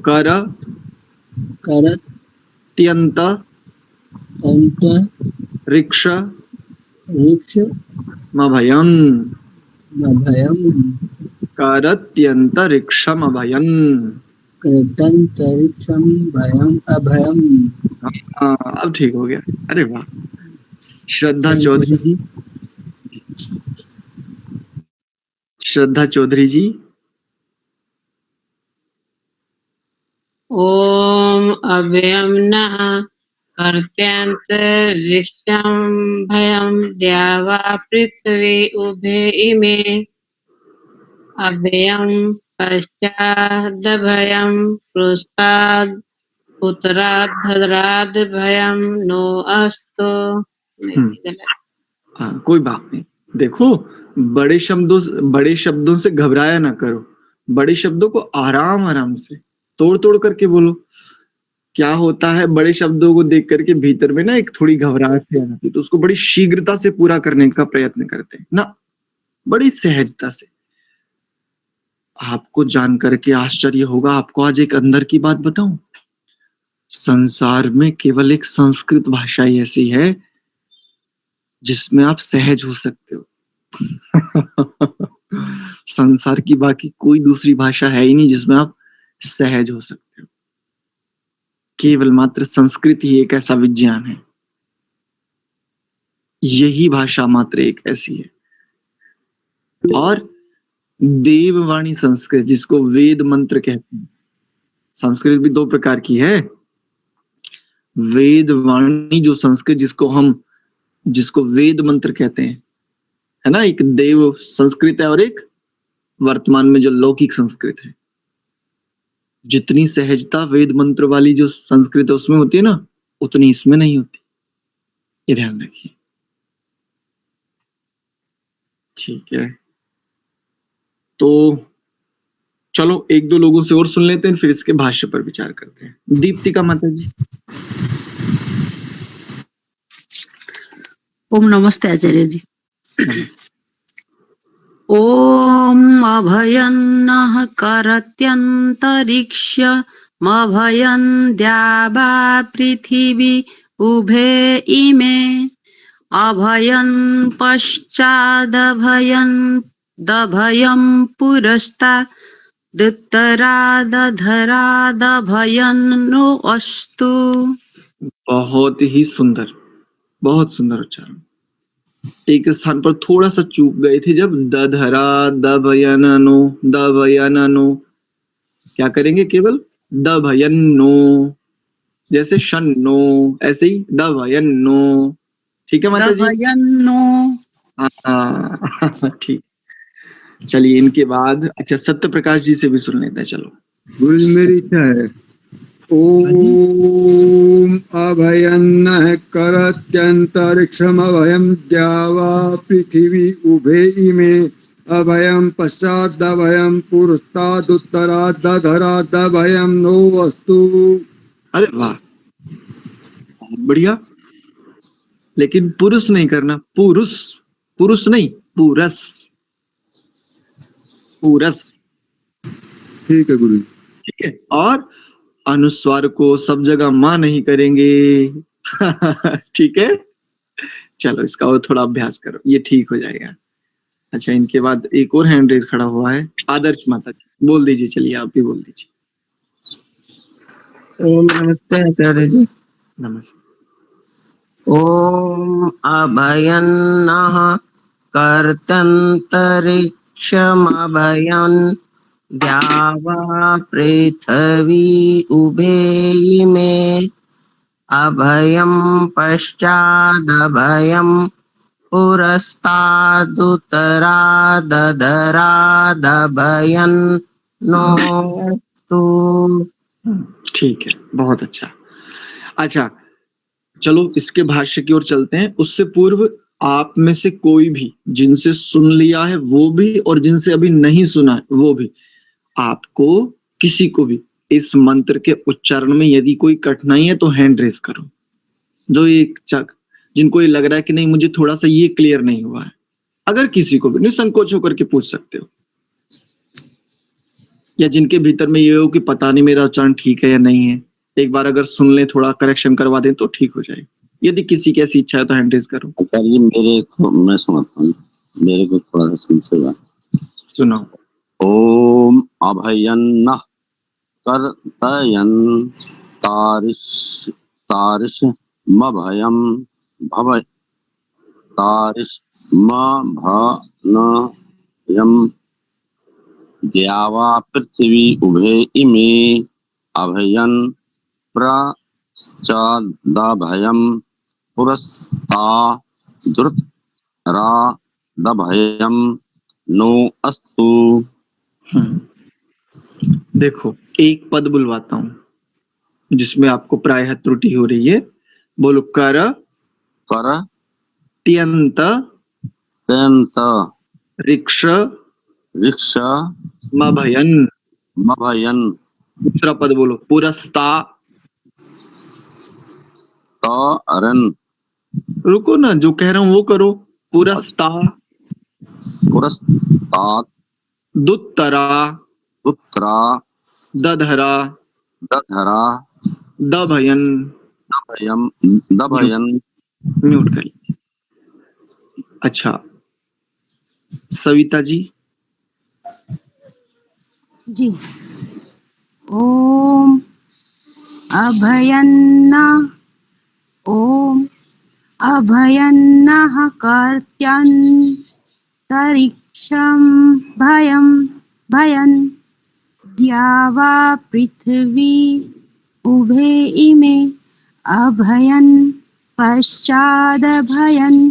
करत्यंत ऋक्ष मभयं, करत्यंत ऋक्षम अभयं,
अभयम।
हाँ अब ठीक हो गया। अरे वाह। श्रद्धा चौधरी जी। श्रद्धा चौधरी जी।
ओम अभयं नः कर्त्यन्तरिक्षं भयं द्यावा पृथिवी उभे इमे अभयं पश्चादभयं पुरस्ताद् उत्तराद्धरादभयं नो अस्तु।
हाँ कोई बात नहीं। देखो, बड़े शब्दों से घबराया ना करो। बड़े शब्दों को आराम आराम से तोड़ तोड़ करके बोलो। क्या होता है, बड़े शब्दों को देख करके भीतर में ना एक थोड़ी घबराहट सी आ जाती है, तो उसको बड़ी शीघ्रता से पूरा करने का प्रयत्न करते हैं ना, बड़ी सहजता से। आपको जान करके आश्चर्य होगा। आपको आज एक अंदर की बात बताऊं, संसार में केवल एक संस्कृत भाषा ही ऐसी है जिसमें आप सहज हो सकते हो। संसार की बाकी कोई दूसरी भाषा है ही नहीं जिसमें आप सहज हो सकते हो। केवल मात्र संस्कृत ही एक ऐसा विज्ञान है, यही भाषा मात्र एक ऐसी है। और देववाणी संस्कृत, जिसको वेद मंत्र कहते हैं, संस्कृत भी दो प्रकार की है। वेदवाणी जो संस्कृत जिसको वेद मंत्र कहते हैं, है ना, एक देव संस्कृत है और एक वर्तमान में जो लौकिक संस्कृत है। जितनी सहजता वेद मंत्र वाली जो संस्कृत है उसमें होती है ना, उतनी इसमें नहीं होती, ये ध्यान रखिए। ठीक है, तो चलो एक दो लोगों से और सुन लेते हैं, फिर इसके भाष्य पर विचार करते हैं। दीप्तिका माता जी।
ओम नमस्ते आचार्य जी। ओम अभयन्नः करत्यन्तरिक्षमभयं द्यावा पृथिवी उभे इमे अभयं पश्चादभयं पुरस्तादुत्तरादधरादभयं नो अस्तु।
बहुत ही सुंदर, बहुत सुंदर उच्चारण। एक स्थान पर थोड़ा सा चूक गए थे, जब दधरा दभयनो, दभयनो क्या करेंगे, केवल दभयनो, जैसे शन्नो ऐसे ही दभयनो। ठीक है माता जी। ठीक। चलिए इनके बाद अच्छा सत्य प्रकाश जी से भी सुन लेते हैं। चलो
गुरु जी, मेरी इच्छा है। ओम अभयन्नः करत्यन्तरिक्षमभयं द्यावा पृथिवी उभे इमे अभयम पश्चादभयम पुरस्तादुत्तरादधरादभयम नो अस्तु।
अरे वाह, बहुत बढ़िया। लेकिन पुरुष नहीं करना, पुरुष, पुरुष नहीं, पुरस, पुरस।
ठीक है गुरु।
ठीक है, और अनुस्वार को सब जगह मां नहीं करेंगे। ठीक है, चलो इसका और थोड़ा अभ्यास करो, ये ठीक हो जाएगा। अच्छा, इनके बाद एक और हैंड रेज खड़ा हुआ है, आदर्श माता जी, बोल दीजिए, चलिए आप भी बोल दीजिए।
ओम नमस्ते आचार्य जी।
नमस्ते।
ओम अभयन्नः कर्तन्तरिक्षमभयन् द्यावा पृथिवी उभे इमे अभयं पश्चादभयं पुरस्तादुत्तरादधरादभयं नोऽस्तु।
ठीक है, बहुत अच्छा। अच्छा, चलो इसके भाष्य की ओर चलते हैं। उससे पूर्व आप में से कोई भी जिनसे सुन लिया है वो भी, और जिनसे अभी नहीं सुना है वो भी, आपको किसी को भी इस मंत्र के उच्चारण में यदि कोई कठिनाई है तो हैंड रेज करो। जो एक जिनको ये लग रहा है कि नहीं मुझे थोड़ा सा ये क्लियर नहीं हुआ है, अगर किसी को भी निसंकोच होकर के पूछ सकते हो, या जिनके भीतर में ये हो कि पता नहीं मेरा उच्चारण ठीक है या नहीं है, एक बार अगर सुन ले, थोड़ा करेक्शन करवा दें तो ठीक हो जाए। यदि किसी की ऐसी इच्छा है तो हैंड रेज करो।
आचार्य मेरे को, मैं सुनाता हूँ, मेरे को थोड़ा सा संशय हुआ।
सुनाओ।
ओम अभयन्नः कर्तयन् तारिष्मभयं भव तारिष्मभयं द्यावा पृथिवी उभे इमे अभयं प्रचादभयं पुरस्तादुत्तरादभयं नो अस्तु।
देखो, एक पद बुलवाता हूं जिसमें आपको प्रायः त्रुटि हो रही है। बोलो, कर त्यंत
त्यंत
ऋक्ष
ऋक्ष
मभयन। दूसरा पद बोलो, पुरस्ता
तरन।
रुको ना, जो कह रहा हूं वो करो। पुरस्ता दुत्तरा दधरा दभयन। म्यूट कर लीजिए। अच्छा, सविता जी।
जी। ओम अभयन्ना, ओम अभयन्नः कर्त्यन्तरिक्षं भयन् द्यावा पृथिवी उभे इमे अभयन् पश्चादभयन्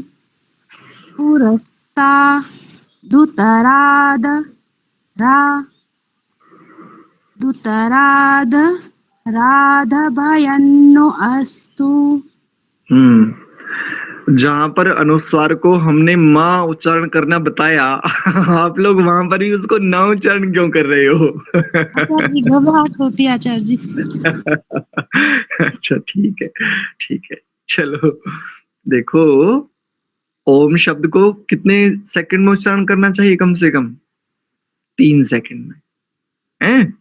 दुतरादभयन्नो अस्तु।
जहां पर अनुस्वार को हमने मां उच्चारण करना बताया, आप लोग वहां पर ही उसको न उच्चारण क्यों कर रहे हो?
आचार्य जी, घबराहट होती है आचार्य जी।
अच्छा, ठीक है, ठीक है। चलो देखो, ओम शब्द को कितने सेकंड में उच्चारण करना चाहिए? कम से कम 3 सेकंड में, हैं?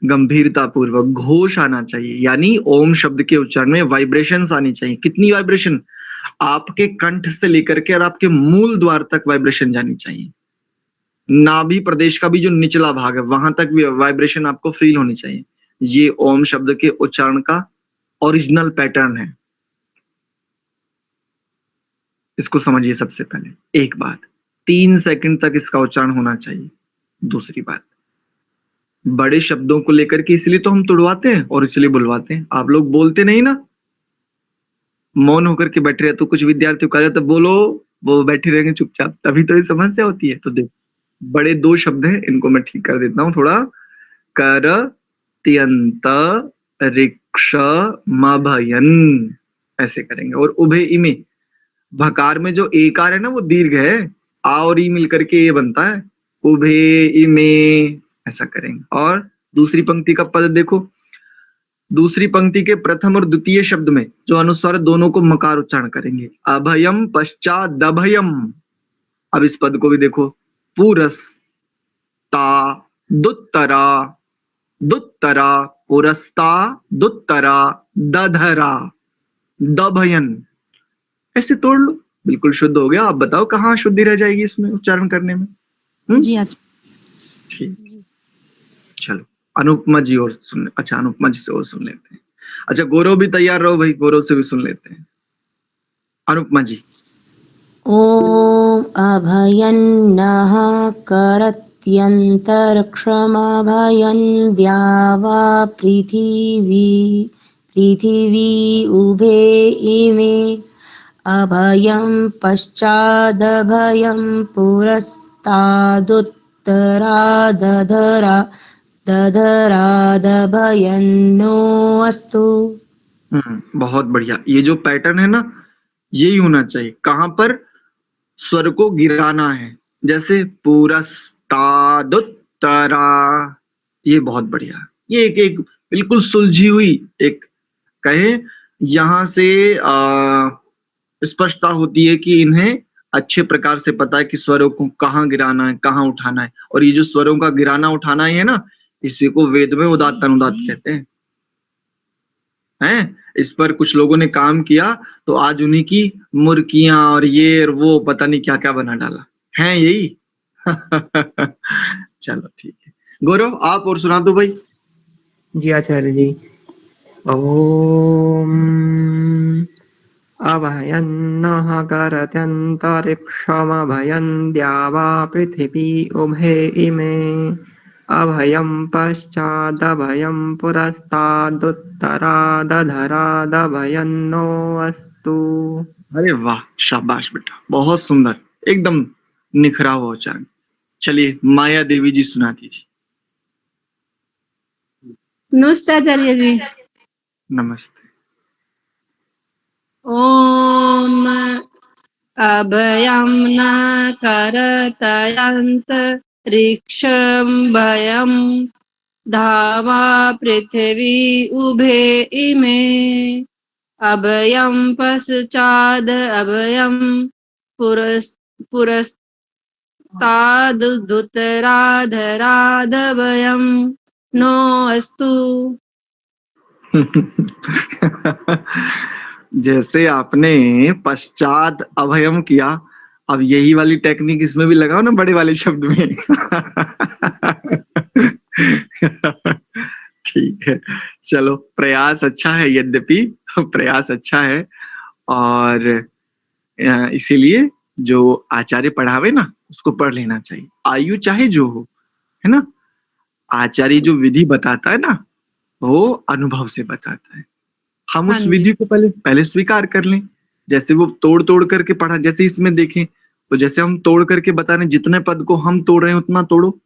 गंभीरता पूर्वक घोष आना चाहिए, यानी ओम शब्द के उच्चारण में वाइब्रेशंस आनी चाहिए। कितनी वाइब्रेशन? आपके कंठ से लेकर के और आपके मूल द्वार तक वाइब्रेशन जानी चाहिए। नाभि प्रदेश का भी जो निचला भाग है वहां तक भी वाइब्रेशन आपको फील होनी चाहिए। ये ओम शब्द के उच्चारण का ओरिजिनल पैटर्न है। इसको समझिए। सबसे पहले एक बात, 3 सेकंड तक इसका उच्चारण होना चाहिए। दूसरी बात, बड़े शब्दों को लेकर के इसलिए तो हम तुड़वाते हैं और इसलिए बुलवाते हैं। आप लोग बोलते नहीं ना, मौन होकर के बैठे रहे, तो कुछ विद्यार्थियों कहा जाता है बोलो, वो बैठे रहेंगे चुपचाप, तभी तो ये समस्या होती है। तो देखो, बड़े 2 शब्द हैं, इनको मैं ठीक कर देता हूं थोड़ा। कर त्यंत ऋक्ष मभयन, ऐसे करेंगे। और उभे इमे, भकार में जो एकार है ना वो दीर्घ है, आ और ई मिलकर के ये बनता है उभे इमे, ऐसा करेंगे। और दूसरी पंक्ति का पद देखो, दूसरी पंक्ति के प्रथम और द्वितीय शब्द में जो अनुस्वार है, दोनों को मकार उच्चारण करेंगे। अभयम पश्चात दभयम। अब इस पद को भी देखो, पुरस्ता दुत्तरा, दुत्तरा पुरस्ता दुत्तरा दधरा दभयन, ऐसे तोड़ लो, बिल्कुल शुद्ध हो गया। आप बताओ कहाँ शुद्धि रह जाएगी इसमें उच्चारण करने में?
जी अच्छा।
ठीक, चलो अनुपमा जी और सुन, अच्छा अनुपमा जी से और सुन लेते हैं। अच्छा गौरव भी तैयार रहो भाई, गौरव से भी सुन लेते हैं। अनुपमा जी।
ॐ अभयन्नः करत्यन्तरिक्षमभयं द्यावा पृथिवी उभे इमे अभयं पश्चादभयं पुरस्तादुत्तरादधरा दधरादभयन्नो अस्तु।
बहुत बढ़िया। ये जो पैटर्न है ना, यही होना चाहिए। कहां पर स्वर को गिराना है, जैसे पुरस्तादुत्तरा, ये बहुत बढ़िया। ये एक बिल्कुल सुलझी हुई एक कहे, यहां से स्पष्टता होती है कि इन्हें अच्छे प्रकार से पता है कि स्वरों को कहाँ गिराना है, कहाँ उठाना है। और ये जो स्वरों का गिराना उठाना है ना, इसी को वेद में उदात्त अनुदात कहते हैं। इस पर कुछ लोगों ने काम किया तो आज उन्हीं की मुर्कियां और ये और वो पता नहीं क्या क्या बना डाला है, यही। चलो ठीक है, गौरव आप और सुना दो भाई।
जी आचार्य जी। ओम अभयन्नः करत्यन्तरिक्षमभयं द्यावा पृथिवी उभे इमे अभयं पश्चादभयं पुरस्तादुत्तरादधरादभयन्नो अस्तु।
अरे वाह, शाबाश बेटा, बहुत सुंदर, एकदम निखरा हुआ उच्चारण। चलिए माया देवी जी सुना दीजिए।
नमस्ते आचार्य जी।
नमस्ते।
ओम अभयं न करतयन्त ऋक्षं भयं धावा पृथिवी उभे इमे अभयं पश्चाद अभयं पुरस्तादुत्तराधरादभयं नो अस्तु।
जैसे आपने पश्चात अभयम किया, अब यही वाली टेक्निक इसमें भी लगाओ ना, बड़े वाले शब्द में। ठीक है, चलो प्रयास अच्छा है, यद्यपि प्रयास अच्छा है। और इसीलिए जो आचार्य पढ़ावे ना, उसको पढ़ लेना चाहिए, आयु चाहे जो हो, है ना। आचार्य जो विधि बताता है ना, वो अनुभव से बताता है। हम उस विधि को पहले स्वीकार कर लें। जैसे वो तोड़ तोड़ करके पढ़ा, जैसे इसमें देखें तो जैसे हम तोड़ करके बता रहे हैं, जितने पद को हम तोड़ रहे हैं उतना तोड़ो,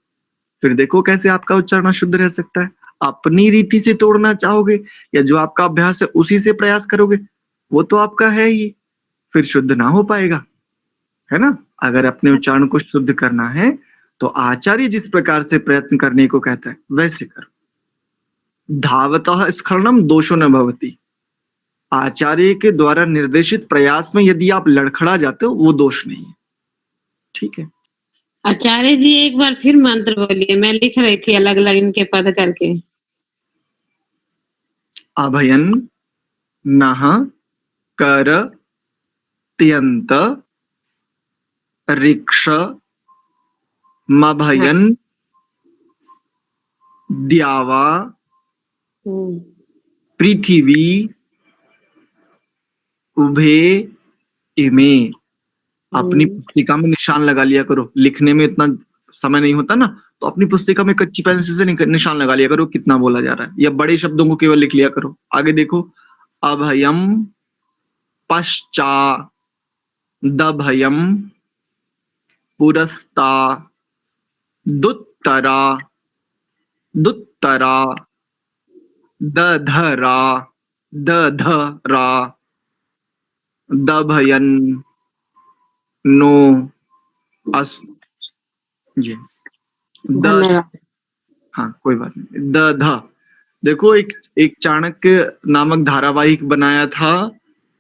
फिर देखो कैसे आपका उच्चारण शुद्ध रह सकता है। अपनी रीति से तोड़ना चाहोगे या जो आपका अभ्यास है उसी से प्रयास करोगे, वो तो आपका है ही, फिर शुद्ध ना हो पाएगा, है ना। अगर अपने उच्चारण को शुद्ध करना है तो आचार्य जिस प्रकार से प्रयत्न करने को कहता है वैसे करो। धावतः स्खलनम दोषो न भवति। आचार्य के द्वारा निर्देशित प्रयास में यदि आप लड़खड़ा जाते हो, वो दोष नहीं है, ठीक है।
आचार्य जी एक बार फिर मंत्र बोलिए, मैं लिख रही थी अलग अलग इनके पद करके।
अभयन नः कर त्यंत ऋक्ष मभयन द्यावा पृथिवी उभे इमे। अपनी पुस्तिका में निशान लगा लिया करो, लिखने में इतना समय नहीं होता ना, तो अपनी पुस्तिका में कच्ची पेंसिल से निशान लगा लिया करो कितना बोला जा रहा है, या बड़े शब्दों को केवल लिख लिया करो। आगे देखो, अभयम पश्चादभयम पुरस्तादुत्तरा दुत्तरा दधरा दधरा दभयन नो जी द,
धन्यवाद।
हाँ कोई बात नहीं। ध देखो, एक चाणक्य नामक धारावाहिक बनाया था,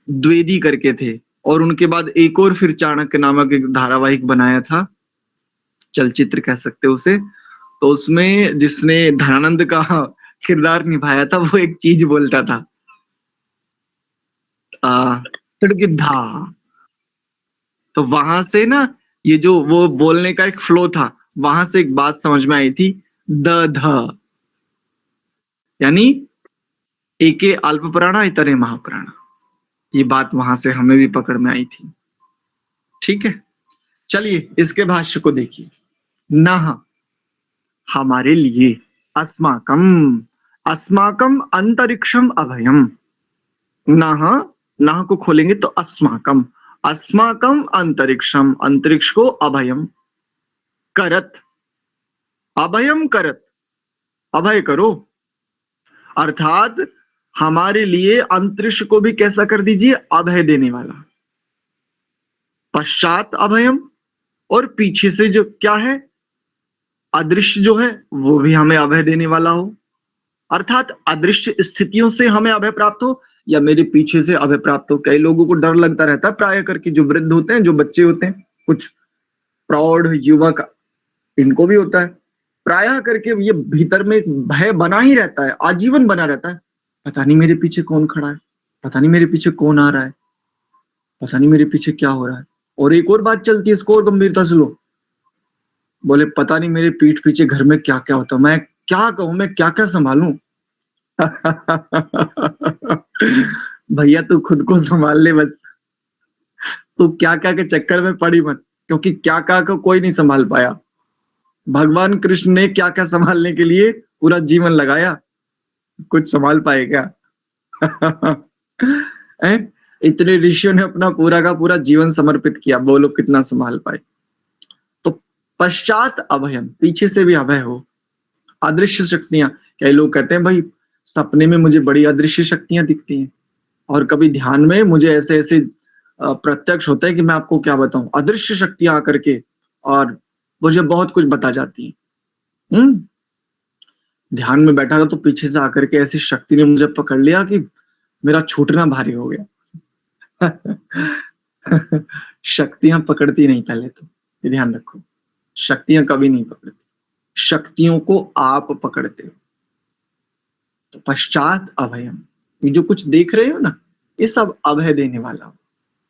द्विवेदी करके थे, और उनके बाद एक और फिर चाणक्य नामक एक धारावाहिक बनाया था, चलचित्र कह सकते हो उसे। तो उसमें जिसने धनानंद का किरदार निभाया था, वो एक चीज बोलता था, तड़गिद्धा। तो वहां से ना, ये जो वो बोलने का एक फ्लो था, वहां से एक बात समझ में आई थी, ध, यानी एके अल्प प्राणा इतरे महाप्राणा। ये बात वहां से हमें भी पकड़ में आई थी। ठीक है, चलिए इसके भाष्य को देखिए। नह, हमारे लिए, अस्माकम, अस्माकम अंतरिक्षम अभयम। नह को खोलेंगे तो अस्माकम, अस्माकम अंतरिक्षम, अंतरिक्ष को अभयम करत, अभयम करत, अभय करो, अर्थात हमारे लिए अंतरिक्ष को भी कैसा कर दीजिए, अभय देने वाला। पश्चात अभयम, और पीछे से जो क्या है, अदृश्य जो है, वो भी हमें अभय देने वाला हो। अर्थात अदृश्य स्थितियों से हमें अभय प्राप्त हो, या मेरे पीछे से अभय प्राप्त हो। कई लोगों को डर लगता रहता है प्राय करके, जो वृद्ध होते हैं, जो बच्चे होते हैं, कुछ प्रौढ़ युवक, इनको भी होता है प्रायः करके, ये भीतर में एक भय बना ही रहता है, आजीवन बना रहता है। पता नहीं मेरे पीछे कौन खड़ा है, पता नहीं मेरे पीछे कौन आ रहा है, पता नहीं मेरे पीछे क्या हो रहा है। और एक और बात चलती है, इसको और गंभीरता से लो, बोले पता नहीं मेरे पीठ पीछे घर में क्या क्या होता है, मैं क्या कहूं, मैं क्या क्या संभालूं। भैया तू खुद को संभाल ले बस, तू क्या क्या के चक्कर में पड़ी मत, क्योंकि क्या क्या को कोई नहीं संभाल पाया। भगवान कृष्ण ने क्या क्या संभालने के लिए पूरा जीवन लगाया, कुछ संभाल पाए क्या? इतने ऋषियों ने अपना पूरा का पूरा जीवन समर्पित किया, बोलो कितना संभाल पाए। तो पश्चात अभयम, पीछे से भी अभय हो। अदृश्य शक्तियां, कई लोग कहते हैं भाई सपने में मुझे बड़ी अदृश्य शक्तियां दिखती हैं, और कभी ध्यान में मुझे ऐसे ऐसे प्रत्यक्ष होता है कि मैं आपको क्या बताऊं, अदृश्य शक्तियां आकर के और मुझे बहुत कुछ बता जाती हैं। ध्यान में बैठा था तो पीछे से आकर के ऐसी शक्ति ने मुझे पकड़ लिया कि मेरा छूटना भारी हो गया। शक्तियां पकड़ती नहीं, पहले तो ये ध्यान रखो, शक्तियां कभी नहीं पकड़ती, शक्तियों को आप पकड़ते हो। तो पश्चात अभयम, ये जो कुछ देख रहे हो ना, ये सब अभय देने वाला हो,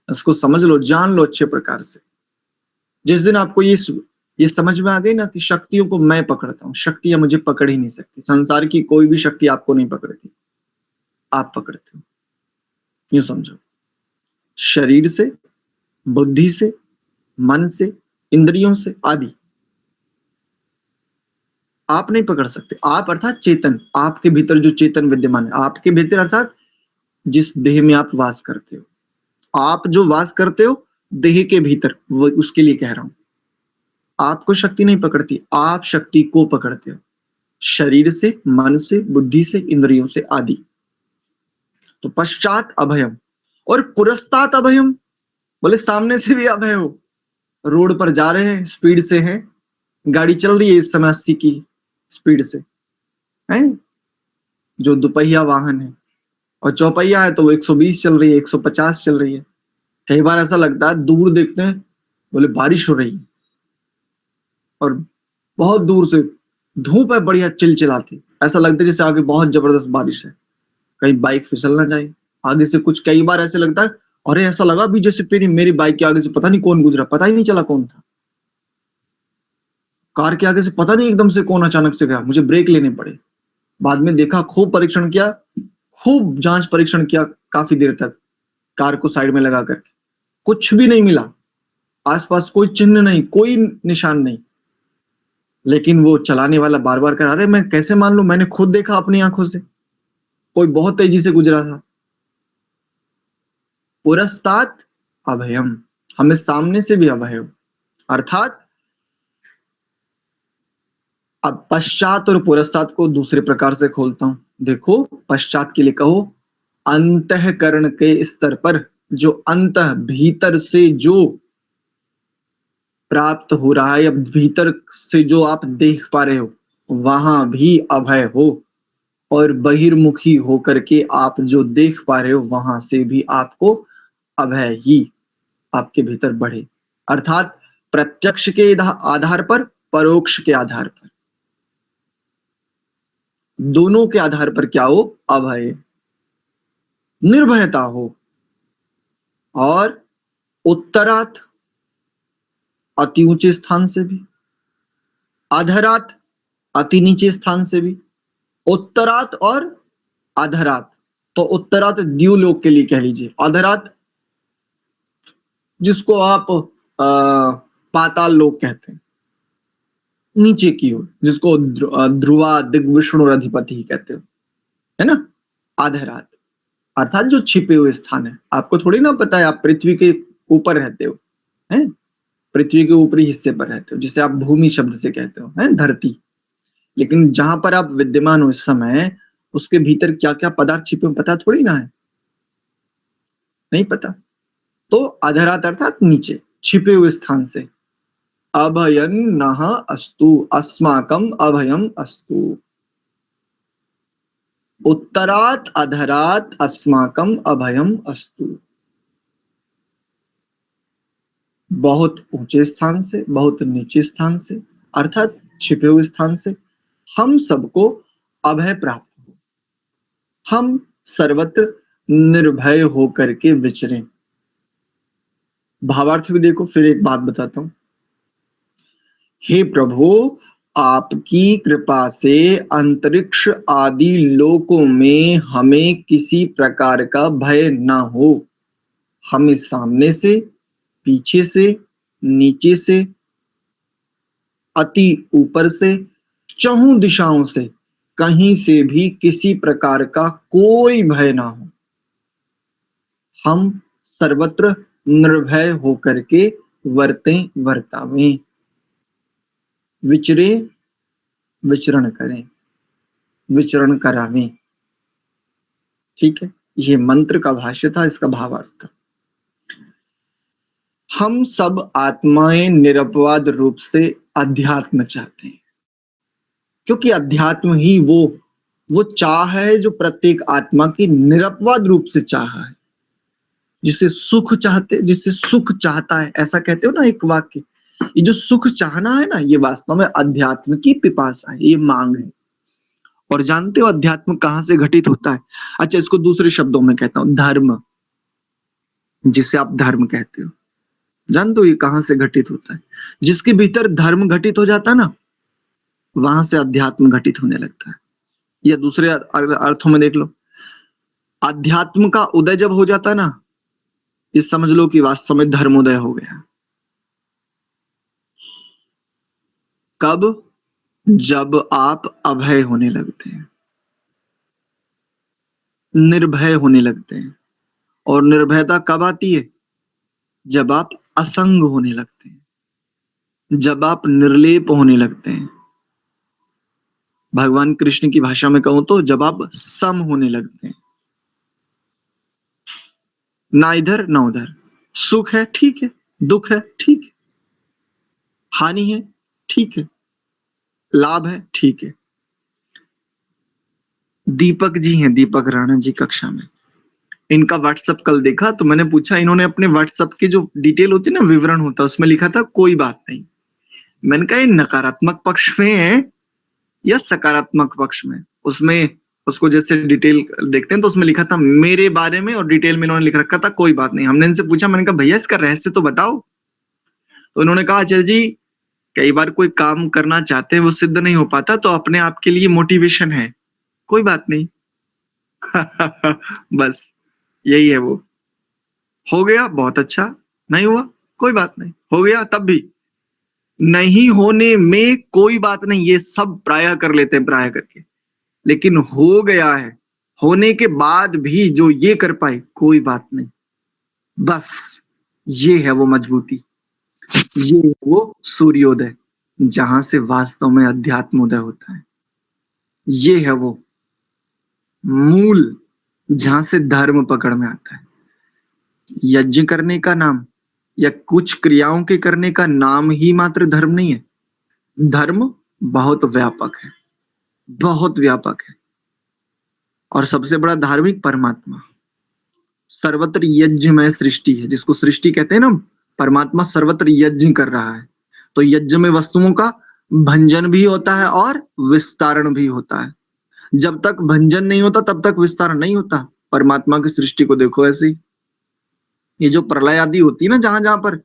इसको समझ लो, जान लो अच्छे प्रकार से। जिस दिन आपको ये समझ में आ गई ना कि शक्तियों को मैं पकड़ता हूं, शक्तियां मुझे पकड़ ही नहीं सकती, संसार की कोई भी शक्ति आपको नहीं पकड़ती, आप पकड़ते हो। यूं समझो, शरीर से, बुद्धि से, मन से, इंद्रियों से आदि आप नहीं पकड़ सकते। आप अर्थात चेतन, आपके भीतर जो चेतन विद्यमान है, आपके भीतर अर्थात जिस देह में आप वास करते हो, आप जो वास करते हो देह के भीतर, वो उसके लिए कह रहा हूं। आपको शक्ति नहीं पकड़ती, आप शक्ति को पकड़ते हो, शरीर से, मन से, बुद्धि से, इंद्रियों से आदि। तो पश्चात अभयम, और पुरस्तात अभयम, बोले सामने से भी अभय हो। रोड पर जा रहे हैं, स्पीड से हैं, गाड़ी चल रही है इस समय 80 की स्पीड से, हैं जो दुपहिया वाहन है, और चौपहिया है तो वो 120 चल रही है, 150 चल रही है। कई बार ऐसा लगता है, दूर देखते हैं, बोले बारिश हो रही है, और बहुत दूर से धूप है बढ़िया चिलचिलाती, ऐसा लगता है जैसे आगे बहुत जबरदस्त बारिश है, कहीं बाइक फिसल ना जाए आगे से। कुछ कई बार ऐसे लगता है, अरे ऐसा लगा भी जैसे मेरी बाइक के आगे से पता नहीं कौन गुजरा, पता ही नहीं चला कौन था। कार के आगे से पता नहीं एकदम से कौन अचानक से गया, मुझे ब्रेक लेने पड़े। बाद में देखा, खूब परीक्षण किया, खूब जांच परीक्षण किया काफी देर तक, कार को साइड में लगा करके, कुछ भी नहीं मिला, आसपास कोई चिन्ह नहीं, कोई निशान नहीं। लेकिन वो चलाने वाला बार बार कह रहा, मैं कैसे मान लूं, मैंने खुद देखा अपनी आंखों से, कोई बहुत तेजी से गुजरा था। पुरस्तात अभयम, हमें सामने से भी अभय हो। अर्थात अब पश्चात और पुरस्तात को दूसरे प्रकार से खोलता हूं। देखो, पश्चात के लिए कहो अंतःकरण के स्तर पर, जो अंत भीतर से जो प्राप्त हो रहा है या भीतर से जो आप देख पा रहे हो वहां भी अभय हो, और बहिर्मुखी होकर के आप जो देख पा रहे हो वहां से भी आपको अभय ही आपके भीतर बढ़े। अर्थात प्रत्यक्ष के आधार पर, परोक्ष के आधार पर, दोनों के आधार पर क्या हो? अभय, निर्भयता हो। और उत्तरात अति ऊंचे स्थान से भी, अधरात अति नीचे स्थान से भी। उत्तरात और अधरात, तो उत्तरात द्यूलोक के लिए कह लीजिए, अधरात जिसको आप पाताल लोक कहते हैं, नीचे की ओर, जिसको ध्रुवा दिग्विष्णु अधिपति ही कहते हो, है ना, अधरात। अर्थात जो छिपे हुए स्थान है, आपको थोड़ी ना पता है, आप पृथ्वी के ऊपर रहते हो, हैं, पृथ्वी के ऊपरी हिस्से पर रहते हो, जिसे आप भूमि शब्द से कहते हो, हैं, धरती। लेकिन जहां पर आप विद्यमान हो इस समय, उसके भीतर क्या क्या पदार्थ छिपे हुए पता थोड़ी ना है, नहीं पता। तो अधरात अर्थात नीचे, छिपे हुए स्थान से। अभयं नः अस्तु, अस्माकं अभयम अस्तु। उत्तरात अधरात अस्माकं अभयम अस्तु। बहुत ऊंचे स्थान से, बहुत नीचे स्थान से, अर्थात छिपे हुए स्थान से हम सबको अभय प्राप्त हो, हम सर्वत्र निर्भय होकर के विचरें। भावार्थ भी देखो, फिर एक बात बताता हूं। हे प्रभु, आपकी कृपा से अंतरिक्ष आदि लोकों में हमें किसी प्रकार का भय ना हो। हमें सामने से, पीछे से, नीचे से, अति ऊपर से, चहुं दिशाओं से, कहीं से भी किसी प्रकार का कोई भय ना हो। हम सर्वत्र निर्भय होकर के वर्तें, वर्तावें, विचरे, विचरण करें, विचरण करावें। ठीक है, ये मंत्र का भाष्य था, इसका भावार्थ था। हम सब आत्माएं निरपवाद रूप से अध्यात्म चाहते हैं, क्योंकि अध्यात्म ही वो चाह है जो प्रत्येक आत्मा की निरपवाद रूप से चाह है। जिसे सुख चाहते, जिसे सुख चाहता है, ऐसा कहते हो ना एक वाक्य, ये जो सुख चाहना है ना, ये वास्तव में अध्यात्म की पिपासा है, ये मांग है। और जानते हो अध्यात्म कहां से घटित होता है? अच्छा, इसको दूसरे शब्दों में कहता हूं, धर्म, जिसे आप धर्म कहते हो, जानते हो ये कहां से घटित होता है? जिसके भीतर धर्म घटित हो जाता है ना, वहां से अध्यात्म घटित होने लगता है। या दूसरे अर्थों में देख लो, अध्यात्म का उदय जब हो जाता है ना, ये समझ लो कि वास्तव में धर्मोदय हो गया। कब? जब आप अभय होने लगते हैं, निर्भय होने लगते हैं। और निर्भयता कब आती है? जब आप असंग होने लगते हैं, जब आप निर्लेप होने लगते हैं। भगवान कृष्ण की भाषा में कहूं तो जब आप सम होने लगते हैं, ना इधर ना उधर, सुख है ठीक है, दुख है ठीक है, हानि है ठीक है, लाभ है ठीक है। दीपक जी हैं, दीपक राणा जी कक्षा में, इनका व्हाट्सएप कल देखा तो मैंने पूछा, इन्होंने अपने व्हाट्सएप की जो डिटेल होती है ना, विवरण होता है, उसमें लिखा था कोई बात नहीं। मैंने कहा ये नकारात्मक पक्ष में है या सकारात्मक पक्ष में? उसमें उसको जैसे डिटेल देखते हैं तो उसमें लिखा था मेरे बारे में, और डिटेल में इन्होंने लिख रखा था कोई बात नहीं। हमने इनसे पूछा, मैंने कहा भैया इसका रहस्य तो बताओ। तो इन्होंने कहा आचार्य जी, कई बार कोई काम करना चाहते हैं वो सिद्ध नहीं हो पाता, तो अपने आप के लिए मोटिवेशन है, कोई बात नहीं। बस यही है वो। हो गया बहुत अच्छा, नहीं हुआ कोई बात नहीं, हो गया तब भी नहीं होने में कोई बात नहीं, ये सब प्राय कर लेते हैं, प्राय करके। लेकिन हो गया है, होने के बाद भी जो ये कर पाए, कोई बात नहीं। बस ये है वो मजबूती, ये है वो सूर्योदय, जहां से वास्तव में अध्यात्मोदय होता है। ये है वो मूल, जहां से धर्म पकड़ में आता है। यज्ञ करने का नाम या कुछ क्रियाओं के करने का नाम ही मात्र धर्म नहीं है। धर्म बहुत व्यापक है, बहुत व्यापक है। और सबसे बड़ा धार्मिक परमात्मा, सर्वत्र यज्ञमय सृष्टि है, जिसको सृष्टि कहते हैं ना। परमात्मा सर्वत्र यज्ञ कर रहा है, तो यज्ञ में वस्तुओं का भंजन भी होता है और विस्तारण भी होता है। जब तक भंजन नहीं होता तब तक विस्तारण नहीं होता। परमात्मा की सृष्टि को देखो ऐसे ही। ये जो प्रलय आदि होती है ना, जहां जहां पर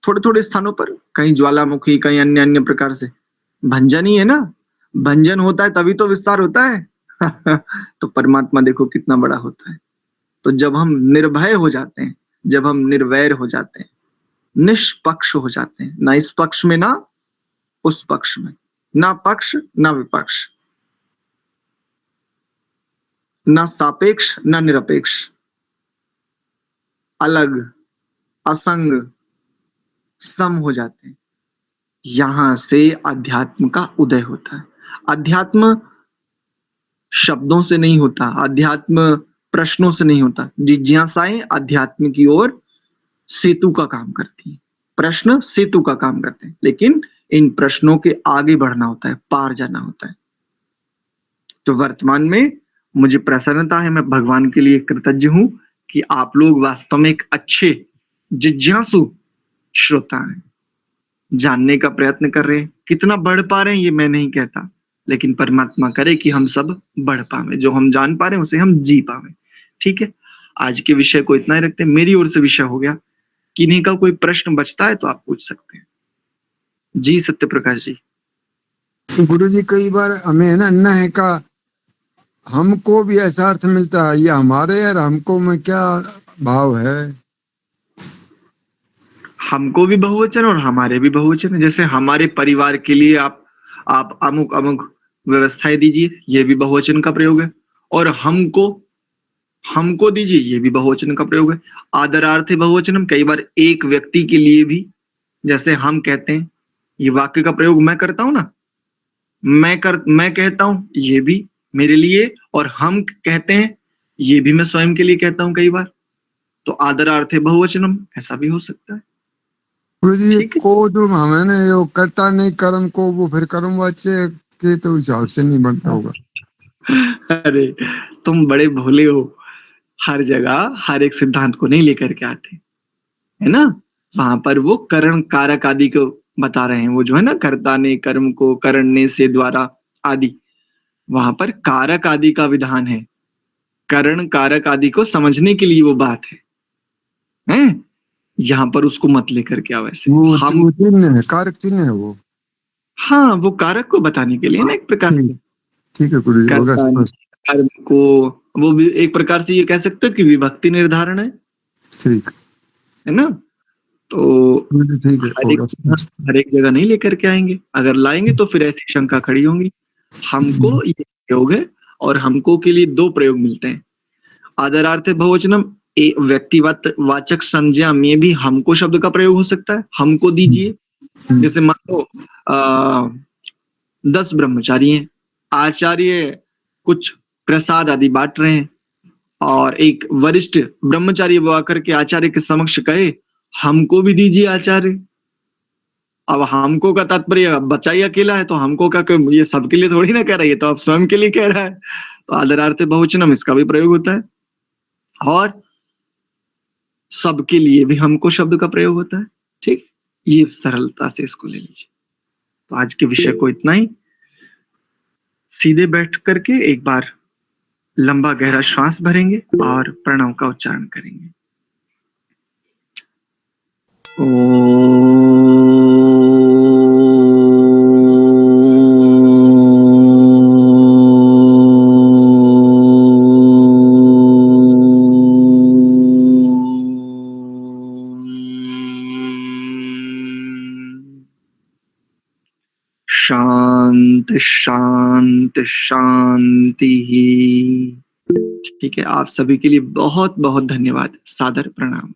थोड़े थोड़े स्थानों पर, कहीं ज्वालामुखी, कहीं अन्य अन्य प्रकार से, भंजन ही है ना। भंजन होता है तभी तो विस्तार होता है। तो परमात्मा देखो कितना बड़ा होता है। तो जब हम निर्भय हो जाते हैं, जब हम निर्वैर हो जाते हैं, निष्पक्ष हो जाते हैं, ना इस पक्ष में ना उस पक्ष में, ना पक्ष ना विपक्ष, ना सापेक्ष ना निरपेक्ष, अलग असंग सम हो जाते हैं, यहां से अध्यात्म का उदय होता है। अध्यात्म शब्दों से नहीं होता, अध्यात्म प्रश्नों से नहीं होता। जिज्ञासाएं अध्यात्म की ओर सेतु का काम करती हैं, प्रश्न सेतु का काम करते हैं, लेकिन इन प्रश्नों के आगे बढ़ना होता है, पार जाना होता है। तो वर्तमान में मुझे प्रसन्नता है, मैं भगवान के लिए कृतज्ञ हूं कि आप लोग वास्तव में एक अच्छे जिज्ञासु श्रोता हैं, जानने का प्रयत्न कर रहे हैं। कितना बढ़ पा रहे हैं ये मैं नहीं कहता, लेकिन परमात्मा करे कि हम सब बढ़ पावे, जो हम जान पा रहे हैं उसे हम जी पावे। ठीक है, आज के विषय को इतना ही रखते हैं। मेरी ओर से विषय हो गया। किन्हीं का कोई प्रश्न बचता है तो आप पूछ सकते हैं। जी सत्य प्रकाश जी।
गुरु जी, कई बार हमें है ना न का हमको भी ऐसा अर्थ मिलता है, ये हमारे और हमको में क्या भाव है?
हमको भी बहुवचन और हमारे भी बहुवचन है। जैसे हमारे परिवार के लिए आप अमुक अमुक व्यवस्थाएं दीजिए, ये भी बहुवचन का प्रयोग है। और हमको दीजिए, ये भी बहुवचन का प्रयोग है। आदरार्थे बहुवचनम, कई बार एक व्यक्ति के लिए भी, जैसे हम कहते हैं, ये वाक्य का प्रयोग मैं करता हूं ना, मैं कहता हूं, ये भी मेरे लिए, और हम कहते हैं, ये भी मैं स्वयं के लिए कहता हूं कई बार। तो आदरार्थे बहुवचनम ऐसा भी हो सकता है।
गुरु जी, को जो हमें ना यो करता नहीं कर्म को, वो फिर कर्म वाच्य के तो हिसाब से नहीं बनता होगा।
अरे तुम बड़े भोले हो, हर जगह हर एक सिद्धांत को नहीं लेकर के आते, है ना। वहां पर वो करण कारक आदि को बता रहे हैं, वो जो है ना, कर्ता ने कर्म को करने से द्वारा आदि, वहां पर कारक आदि का विधान है। करण कारक आदि को समझने के लिए वो बात है? यहाँ पर उसको मत लेकर के आओ ऐसे।
वो चिन्ह है, कारक चिन्ह है वो।
हाँ, वो कारक को बताने के लिए ना, एक प्रकार से।
ठीक है गुरु जी, होगा समझ।
कर्म को वो भी एक प्रकार से ये कह सकते हो कि विभक्ति निर्धारण है,
ठीक
है ना। तो
ठीक है,
हर एक जगह नहीं लेकर के आएंगे, अगर लाएंगे तो फिर ऐसी शंका खड़ी होंगी। हमको ये प्रयोग है, और हमको के लिए दो प्रयोग मिलते हैं। आदरार्थे बहुवचनम, व्यक्तिगत वाचक संज्ञा में भी हमको शब्द का प्रयोग हो सकता है। हमको दीजिए, जैसे मान लो 10 ब्रह्मचारी हैं, आचार्य कुछ प्रसाद आदि बांट रहे हैं, और एक वरिष्ठ ब्रह्मचारी वो आकर के आचार्य के समक्ष कहे, हमको भी दीजिए आचार्य। अब हमको का तात्पर्य, बच्चा ही अकेला है तो हमको का, ये सबके लिए थोड़ी ना कह रहा है, ये तो आप स्वयं के लिए कह रहा है। तो आदरार्थे बहुवचनम इसका भी प्रयोग होता है, और सबके लिए भी हमको शब्द का प्रयोग होता है। ठीक, ये सरलता से इसको ले लीजिए। तो आज के विषय को इतना ही। सीधे बैठ करके एक बार लंबा गहरा श्वास भरेंगे और प्रणव का उच्चारण करेंगे। शांत शांत शांति ही। ठीक है, आप सभी के लिए बहुत बहुत धन्यवाद, सादर प्रणाम।